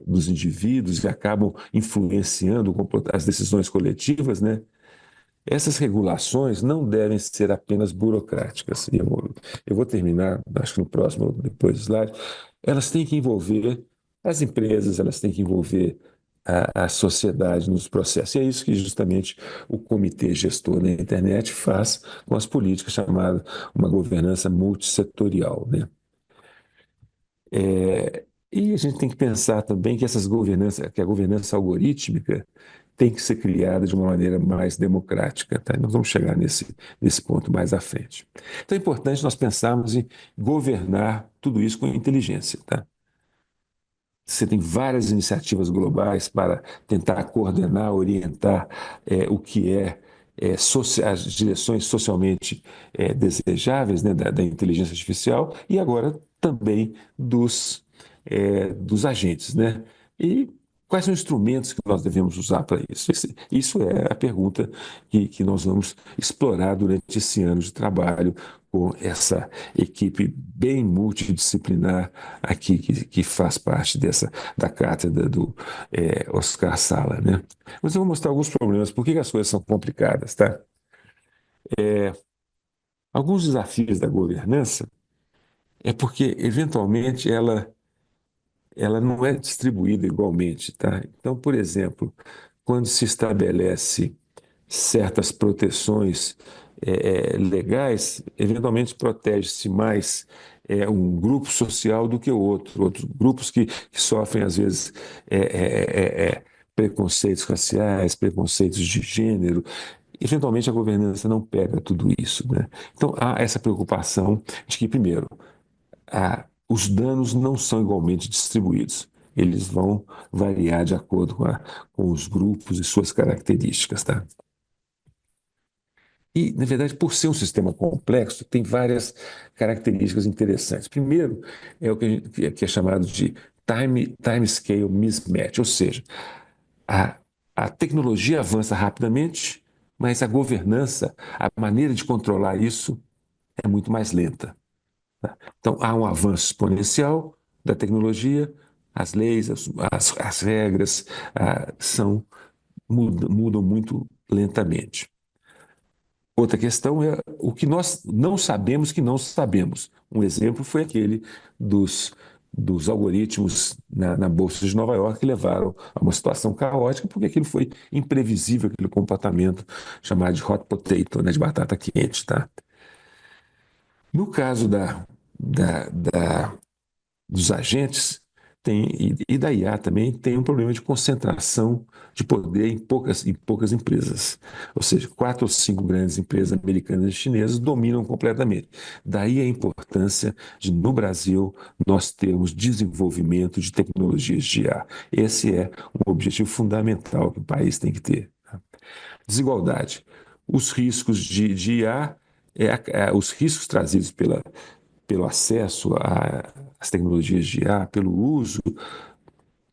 dos indivíduos e acabam influenciando as decisões coletivas, né? Essas regulações não devem ser apenas burocráticas. E eu vou terminar, acho que no próximo, depois do slide. Elas têm que envolver as empresas, elas têm que envolver a sociedade nos processos. E é isso que justamente o comitê gestor da internet faz com as políticas chamadas uma governança multissetorial, né? E a gente tem que pensar também que que a governança algorítmica tem que ser criada de uma maneira mais democrática, tá? Nós vamos chegar nesse ponto mais à frente. Então é importante nós pensarmos em governar tudo isso com inteligência, tá? Você tem várias iniciativas globais para tentar coordenar, orientar o que as direções socialmente desejáveis, né, da inteligência artificial e agora também dos agentes, né? E quais são os instrumentos que nós devemos usar para isso? Isso é a pergunta que nós vamos explorar durante esse ano de trabalho com essa equipe bem multidisciplinar aqui que faz parte da cátedra do Oscar Sala, né? Mas eu vou mostrar alguns problemas, por que as coisas são complicadas, tá? Alguns desafios da governança é porque, eventualmente, ela não é distribuída igualmente, tá? Então, por exemplo, quando se estabelece certas proteções legais, eventualmente protege-se mais um grupo social do que o outro. Outros grupos que sofrem, às vezes, preconceitos raciais, preconceitos de gênero. Eventualmente, a governança não pega tudo isso, né? Então, há essa preocupação de que, primeiro, os danos não são igualmente distribuídos. Eles vão variar de acordo com os grupos e suas características, tá? E, na verdade, por ser um sistema complexo, tem várias características interessantes. Primeiro, é o que é chamado de time scale mismatch, ou seja, a, a tecnologia avança rapidamente, mas a governança, a maneira de controlar isso é muito mais lenta. Tá? Então, há um avanço exponencial da tecnologia, as leis, as regras mudam muito lentamente. Outra questão é o que nós não sabemos que não sabemos. Um exemplo foi aquele dos algoritmos na Bolsa de Nova York que levaram a uma situação caótica, porque aquilo foi imprevisível, aquele comportamento chamado de hot potato, né, de batata quente. Tá? No caso dos agentes e da IA também tem um problema de concentração de poder em poucas empresas. Ou seja, 4 ou 5 grandes empresas americanas e chinesas dominam completamente. Daí a importância de, no Brasil, nós termos desenvolvimento de tecnologias de IA. Esse é um objetivo fundamental que o país tem que ter. Desigualdade. Os riscos de IA, os riscos trazidos pelo acesso às tecnologias de IA, pelo uso,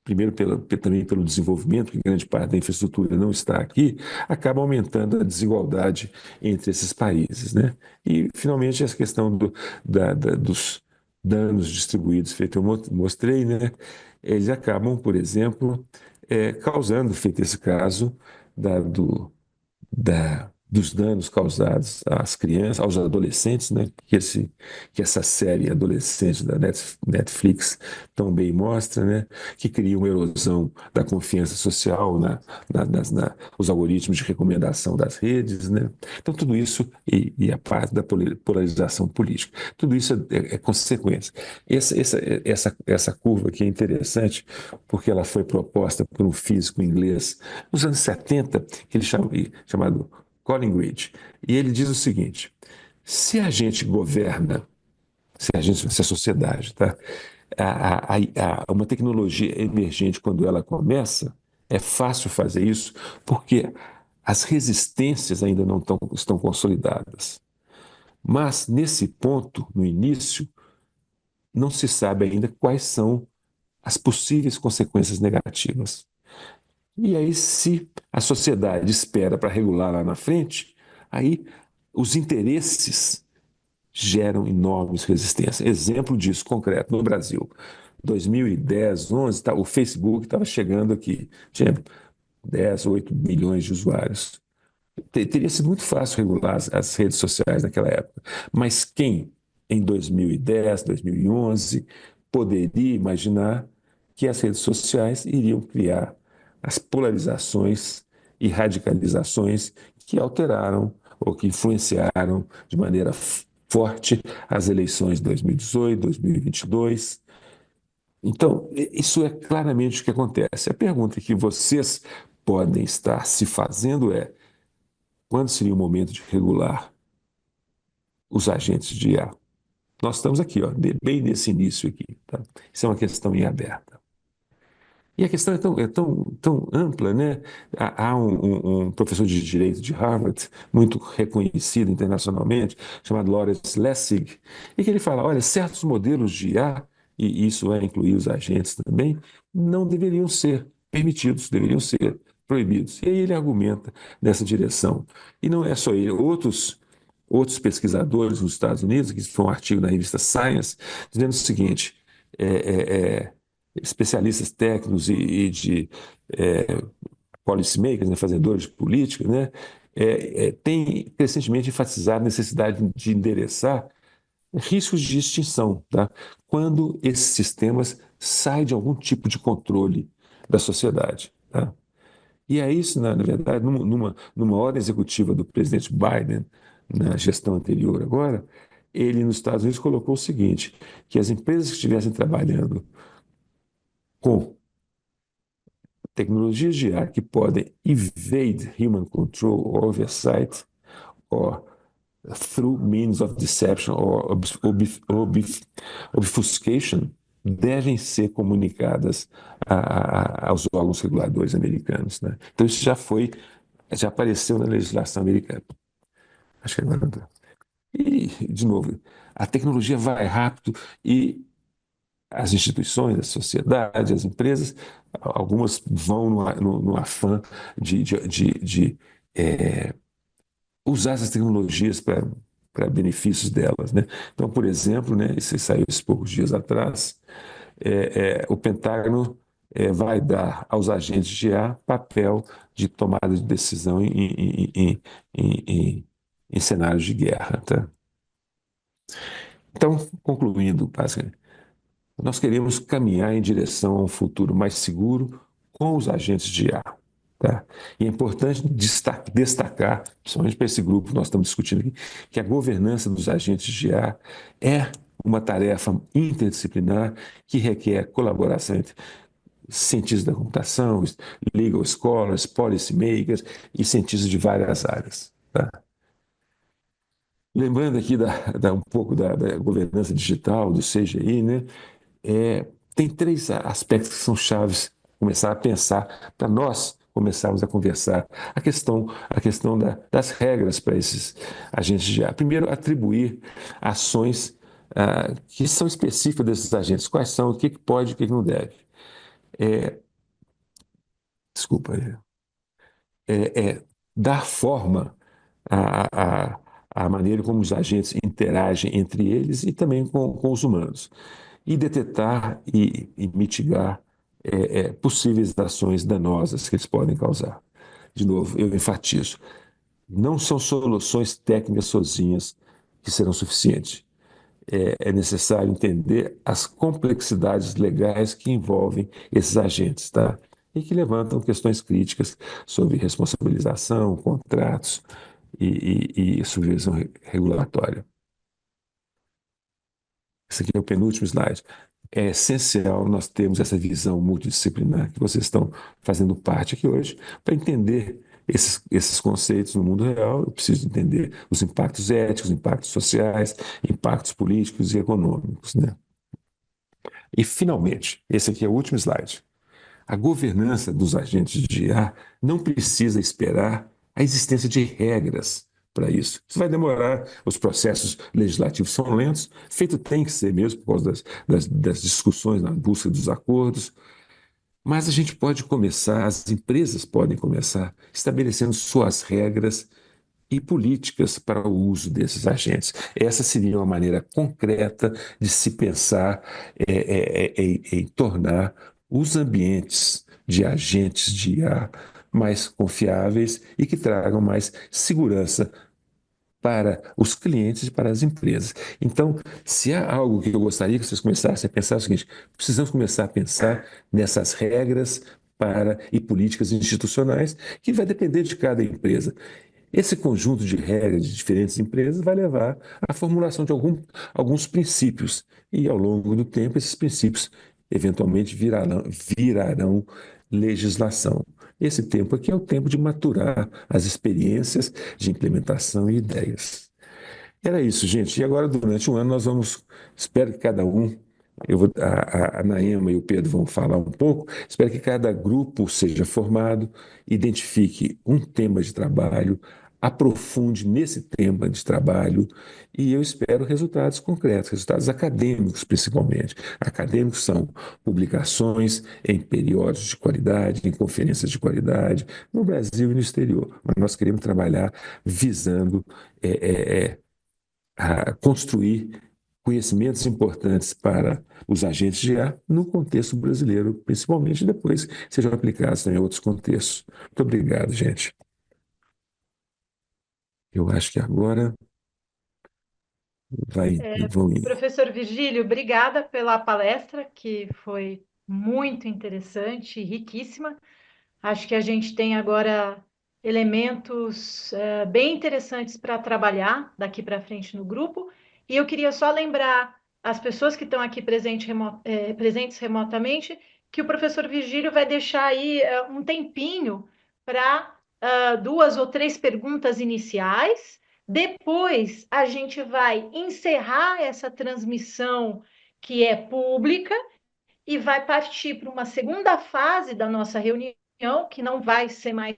primeiro também pelo desenvolvimento, que grande parte da infraestrutura não está aqui, acaba aumentando a desigualdade entre esses países, né? E, finalmente, essa questão dos danos distribuídos, feito eu mostrei, né? Eles acabam, por exemplo, causando, feito esse caso, dos danos causados às crianças, aos adolescentes, né? Que essa série adolescente da Netflix também mostra, né? Que cria uma erosão da confiança social os algoritmos de recomendação das redes, né? Então, tudo isso, e a parte da polarização política, tudo isso é consequência. Essa curva aqui é interessante porque ela foi proposta por um físico inglês nos anos 70, que ele chamado Collingridge, e ele diz o seguinte: se a gente governa, se a sociedade, tá? Uma tecnologia emergente, quando ela começa, é fácil fazer isso, porque as resistências ainda não estão consolidadas. Mas, nesse ponto, no início, não se sabe ainda quais são as possíveis consequências negativas. E aí, se a sociedade espera para regular lá na frente, aí os interesses geram enormes resistências. Exemplo disso concreto no Brasil. 2010, 11, o Facebook estava chegando aqui, tinha 10, 8 milhões de usuários. Teria sido muito fácil regular as redes sociais naquela época. Mas quem, em 2010, 2011, poderia imaginar que as redes sociais iriam criar as polarizações e radicalizações que alteraram ou que influenciaram de maneira forte as eleições de 2018, 2022. Então, isso é claramente o que acontece. A pergunta que vocês podem estar se fazendo é: quando seria o momento de regular os agentes de IA? Nós estamos aqui, ó, bem nesse início aqui. Tá? Isso é uma questão em aberta. E a questão é tão ampla, né? Há um professor de direito de Harvard, muito reconhecido internacionalmente, chamado Lawrence Lessig, e que ele fala: olha, certos modelos de IA, e isso vai incluir os agentes também, não deveriam ser permitidos, deveriam ser proibidos. E aí ele argumenta nessa direção. E não é só ele, outros pesquisadores nos Estados Unidos, que foi um artigo na revista Science, dizendo o seguinte: é, é, é, especialistas técnicos de policymakers, né, fazedores de política, né, têm crescentemente enfatizado a necessidade de endereçar riscos de extinção, tá? Quando esses sistemas saem de algum tipo de controle da sociedade. Tá? E é isso, na verdade, numa ordem executiva do presidente Biden, na gestão anterior agora, ele nos Estados Unidos colocou o seguinte, que as empresas que estivessem trabalhando com tecnologias de IA que podem evade human control or oversight, or through means of deception or obfuscation, devem ser comunicadas aos órgãos reguladores americanos, né? Então isso já apareceu na legislação americana. Acho que agora não dá. E, de novo, a tecnologia vai rápido e as instituições, a sociedade, as empresas, algumas vão no afã de usar essas tecnologias para benefícios delas, né? Então, por exemplo, né, isso saiu esses poucos dias atrás, o Pentágono vai dar aos agentes de IA papel de tomada de decisão em cenários de guerra, tá? Então, concluindo, basicamente, nós queremos caminhar em direção a um futuro mais seguro com os agentes de IA. Tá? E é importante destacar, principalmente para esse grupo que nós estamos discutindo aqui, que a governança dos agentes de IA é uma tarefa interdisciplinar que requer colaboração entre cientistas da computação, legal scholars, policy makers e cientistas de várias áreas. Tá? Lembrando aqui um pouco da governança digital, do CGI, né? Tem três aspectos que são chaves começar a pensar para nós começarmos a conversar. A questão das regras para esses agentes de IA. Primeiro, atribuir ações que são específicas desses agentes. Quais são, o que pode e o que não deve. Desculpa. Dar forma à, à, à maneira como os agentes interagem entre eles e também com os humanos. E detectar e mitigar possíveis ações danosas que eles podem causar. De novo, eu enfatizo, não são soluções técnicas sozinhas que serão suficientes. É necessário entender as complexidades legais que envolvem esses agentes, tá? E que levantam questões críticas sobre responsabilização, contratos e supervisão regulatória. Esse aqui é o penúltimo slide. É essencial nós termos essa visão multidisciplinar que vocês estão fazendo parte aqui hoje, para entender esses conceitos no mundo real. Eu preciso entender os impactos éticos, impactos sociais, impactos políticos e econômicos, né? E, finalmente, esse aqui é o último slide. A governança dos agentes de IA não precisa esperar a existência de regras para isso. Isso vai demorar, os processos legislativos são lentos, feito tem que ser mesmo por causa das discussões na busca dos acordos, mas a gente pode começar, as empresas podem começar estabelecendo suas regras e políticas para o uso desses agentes. Essa seria uma maneira concreta de se pensar em tornar os ambientes de agentes de IA mais confiáveis e que tragam mais segurança para os clientes e para as empresas. Então, se há algo que eu gostaria que vocês começassem a pensar, é o seguinte: precisamos começar a pensar nessas regras e políticas institucionais que vai depender de cada empresa. Esse conjunto de regras de diferentes empresas vai levar à formulação de alguns princípios, e ao longo do tempo esses princípios eventualmente virarão legislação. Esse tempo aqui é o tempo de maturar as experiências de implementação e ideias. Era isso, gente. E agora, durante um ano, nós vamos. Espero que cada um. A Naema e o Pedro vão falar um pouco. Espero que cada grupo seja formado, identifique um tema de trabalho, aprofunde nesse tema de trabalho, e eu espero resultados concretos, resultados acadêmicos, principalmente. Acadêmicos são publicações em periódicos de qualidade, em conferências de qualidade, no Brasil e no exterior. Mas nós queremos trabalhar visando a construir conhecimentos importantes para os agentes de IA no contexto brasileiro, principalmente, depois sejam aplicados em outros contextos. Muito obrigado, gente. Eu acho que agora vão ir. Professor Virgílio, obrigada pela palestra, que foi muito interessante e riquíssima. Acho que a gente tem agora elementos bem interessantes para trabalhar daqui para frente no grupo. E eu queria só lembrar as pessoas que estão aqui presentes remotamente que o professor Virgílio vai deixar aí um tempinho para 2 ou 3 perguntas iniciais. Depois a gente vai encerrar essa transmissão que é pública e vai partir para uma segunda fase da nossa reunião, que não vai ser mais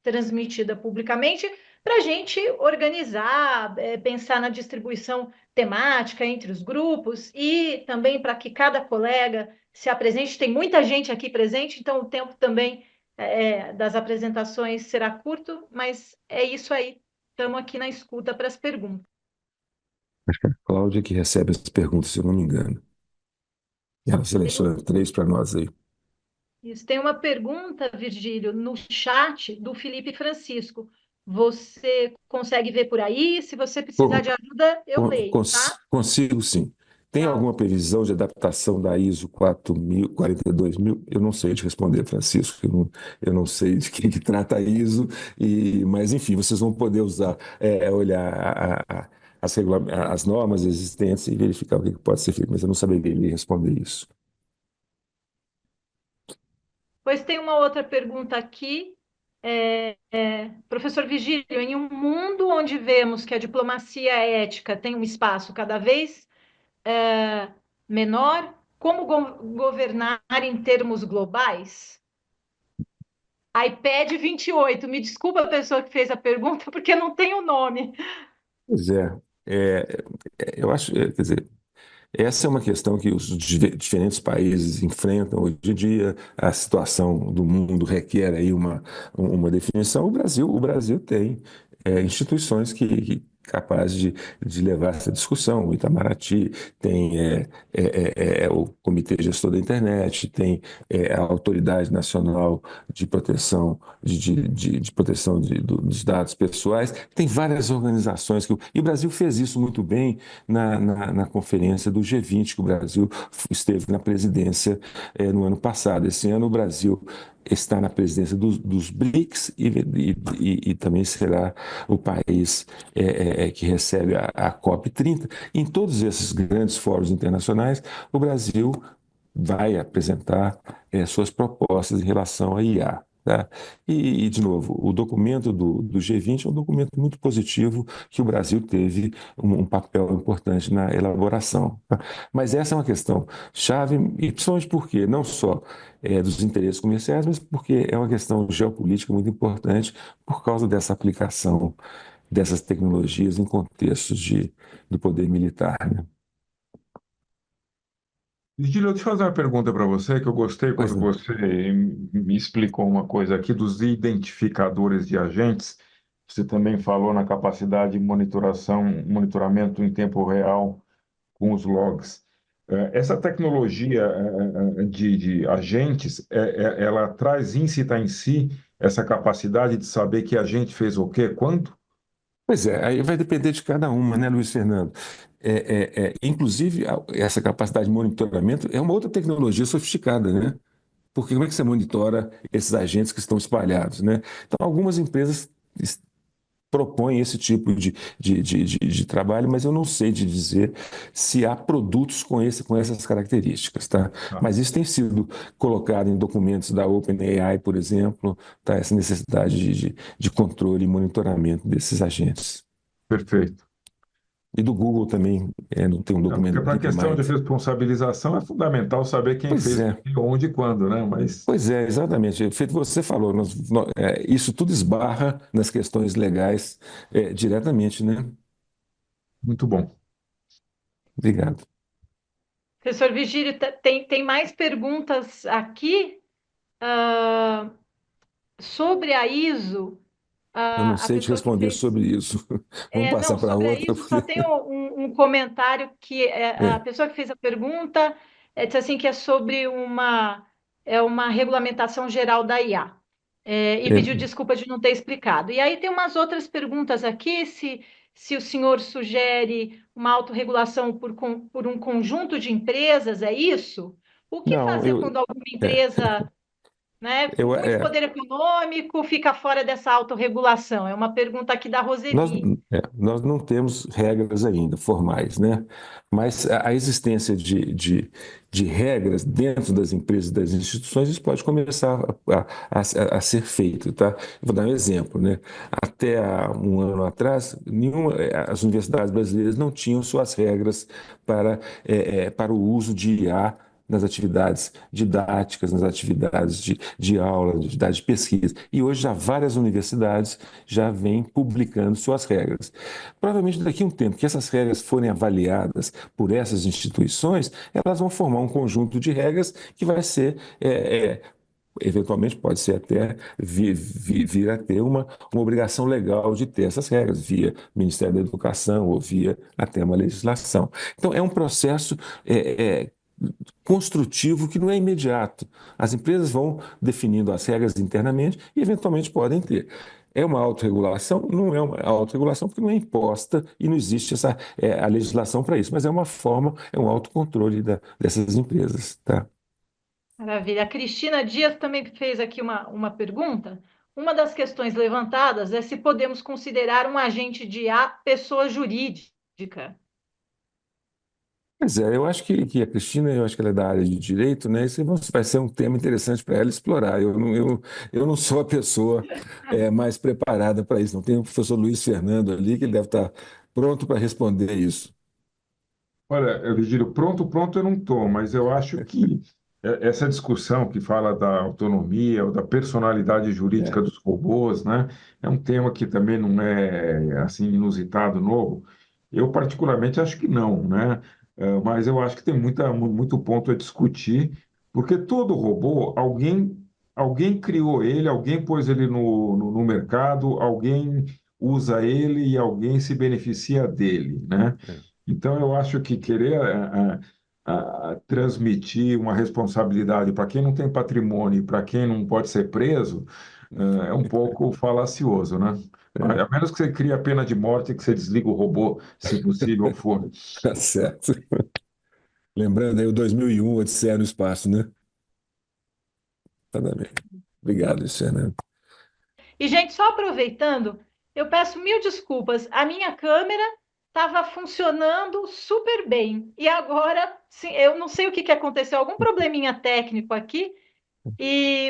transmitida publicamente, para a gente organizar, pensar na distribuição temática entre os grupos e também para que cada colega se apresente. Tem muita gente aqui presente, então o tempo também das apresentações será curto, mas é isso aí. Estamos aqui na escuta para as perguntas. Acho que é a Cláudia que recebe as perguntas, se eu não me engano. E ela seleciona 3 para nós aí. Isso. Tem uma pergunta, Virgílio, no chat do Felipe Francisco. Você consegue ver por aí? Se você precisar de ajuda, eu leio, tá? Consigo, sim. Tem Tá. alguma previsão de adaptação da ISO 4000, 42000? Eu não sei te responder, Francisco. Eu não sei de quem que trata a ISO, mas, enfim, vocês vão poder olhar as normas existentes e verificar o que pode ser feito, mas eu não saberia lhe responder isso. Pois tem uma outra pergunta aqui. Professor Vigílio, em um mundo onde vemos que a diplomacia ética tem um espaço cada vez menor, como governar em termos globais? iPad 28. Me desculpa a pessoa que fez a pergunta, porque não tem o nome. Pois eu acho, quer dizer, essa é uma questão que os diferentes países enfrentam hoje em dia. A situação do mundo requer aí uma definição. O Brasil tem instituições que capazes de levar essa discussão. O Itamaraty tem o Comitê Gestor da Internet, tem a Autoridade Nacional de Proteção de proteção dos dados pessoais. Tem várias organizações e o Brasil fez isso muito bem na conferência do G20, que o Brasil esteve na presidência no ano passado. Esse ano o Brasil está na presidência dos BRICS e também será o país que recebe a COP30. Em todos esses grandes fóruns internacionais, o Brasil vai apresentar suas propostas em relação à IA. Tá? De novo, o documento do G20 é um documento muito positivo que o Brasil teve um papel importante na elaboração. Tá? Mas essa é uma questão chave, e principalmente porque não só dos interesses comerciais, mas porque é uma questão geopolítica muito importante por causa dessa aplicação dessas tecnologias em contextos do poder militar, né? Virgílio, deixa eu fazer uma pergunta para você, que eu gostei Pois quando não. você me explicou uma coisa aqui dos identificadores de agentes. Você também falou na capacidade de monitoramento em tempo real com os logs. Essa tecnologia de agentes, ela traz íncita em si essa capacidade de saber que agente fez o quê, quando? Pois é, aí vai depender de cada uma, né, Luiz Fernando? Inclusive, essa capacidade de monitoramento é uma outra tecnologia sofisticada, né? Porque como é que você monitora esses agentes que estão espalhados, né? Então, algumas empresas propõem esse tipo de trabalho, mas eu não sei de dizer se há produtos com essas características, tá? Ah, Mas isso tem sido colocado em documentos da OpenAI, por exemplo, tá? Essa necessidade de controle e monitoramento desses agentes. perfeito. E do Google também, não tem um Não, porque documento para a questão de DeepMind. responsabilização é fundamental saber quem Pois fez o é, que, onde e quando, né? Mas pois é, exatamente. Feito você falou, isso tudo esbarra nas questões legais diretamente, né? muito bom. Obrigado. Professor Vigílio, tem mais perguntas aqui sobre a ISO. Eu não A sei te pessoa que responder fez. sobre isso. Vamos passar Não, para sobre a outra, ISO só porque. tem um comentário que a É, pessoa que fez a pergunta disse assim que é sobre uma regulamentação geral da IA. E é, pediu desculpa de não ter explicado. E aí tem umas outras perguntas aqui, se o senhor sugere uma autorregulação por um conjunto de empresas, é isso? O que não, fazer quando alguma é, empresa né? Eu, Muito é, poder econômico fica fora dessa autorregulação. É uma pergunta aqui da Nós, Roseli. nós não temos regras ainda formais, né? Mas a existência de regras dentro das empresas, das instituições, isso pode começar a ser feito, tá? Vou dar um exemplo, né? Até há um ano atrás, as universidades brasileiras não tinham suas regras para o uso de IA nas atividades didáticas, nas atividades de aula, nas atividades de pesquisa. E hoje já várias universidades já vêm publicando suas regras. Provavelmente daqui a um tempo que essas regras forem avaliadas por essas instituições, elas vão formar um conjunto de regras que vai ser eventualmente pode ser até vir a ter uma obrigação legal de ter essas regras, via Ministério da Educação ou via até uma legislação. Então, é um processo construtivo que não é imediato. As empresas vão definindo as regras internamente e, eventualmente, podem ter. É uma autorregulação? Não é uma autorregulação porque não é imposta e não existe a legislação para isso, mas é uma forma, é um autocontrole dessas empresas, tá? Maravilha. A Cristina Dias também fez aqui uma pergunta. Uma das questões levantadas é se podemos considerar um agente de IA pessoa jurídica. Pois é, eu acho que a Cristina, eu acho que ela é da área de direito, né? Isso vai ser um tema interessante para ela explorar. Eu não sou a pessoa mais preparada para isso. Não tem o professor Luiz Fernando ali, que ele deve estar pronto para responder isso. Olha, Virgílio, pronto eu não estou, mas eu acho que essa discussão que fala da autonomia ou da personalidade jurídica É. dos robôs, né, é um tema que também não é assim inusitado, novo. Eu particularmente acho que não, né? Mas eu acho que tem muito ponto a discutir, porque todo robô, alguém criou ele, alguém pôs ele no mercado, alguém usa ele e alguém se beneficia dele, né? É. Então, eu acho que querer transmitir uma responsabilidade para quem não tem patrimônio e para quem não pode ser preso é um pouco falacioso, né? A menos que você crie a pena de morte e que você desliga o robô, se possível for. Tá certo. Lembrando aí o 2001, Odisseia no Espaço, né? Tá bem. Obrigado, Luciana. E, gente, só aproveitando, eu peço mil desculpas. A minha câmera estava funcionando super bem. E agora, sim, eu não sei o que aconteceu, algum probleminha técnico aqui.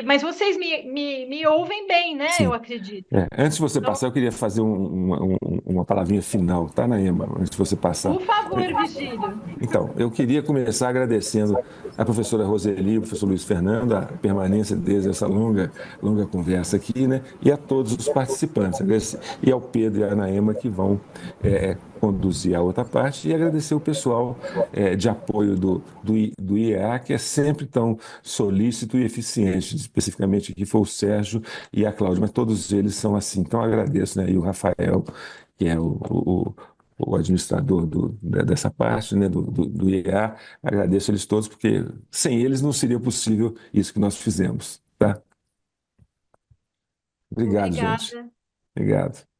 Mas vocês me ouvem bem, né? Eu Sim. acredito. Antes de você Então, passar, eu queria fazer uma palavrinha final, tá, Naema? Antes de você passar. por favor, Vigílio. Então, eu queria começar agradecendo à professora Roseli, ao professor Luiz Fernando, a permanência deles, essa longa conversa aqui, né? E a todos os participantes. E ao Pedro e à Naema que vão conduzir a outra parte. E agradecer o pessoal de apoio do IEA, que é sempre tão solícito e eficiente. Especificamente aqui foi o Sérgio e a Cláudia, mas todos eles são assim. Então, agradeço, né? E o Rafael, que é o administrador dessa parte, né, do IEA. Agradeço eles todos, porque sem eles não seria possível isso que nós fizemos, tá? Obrigado, gente. Obrigada. Obrigado.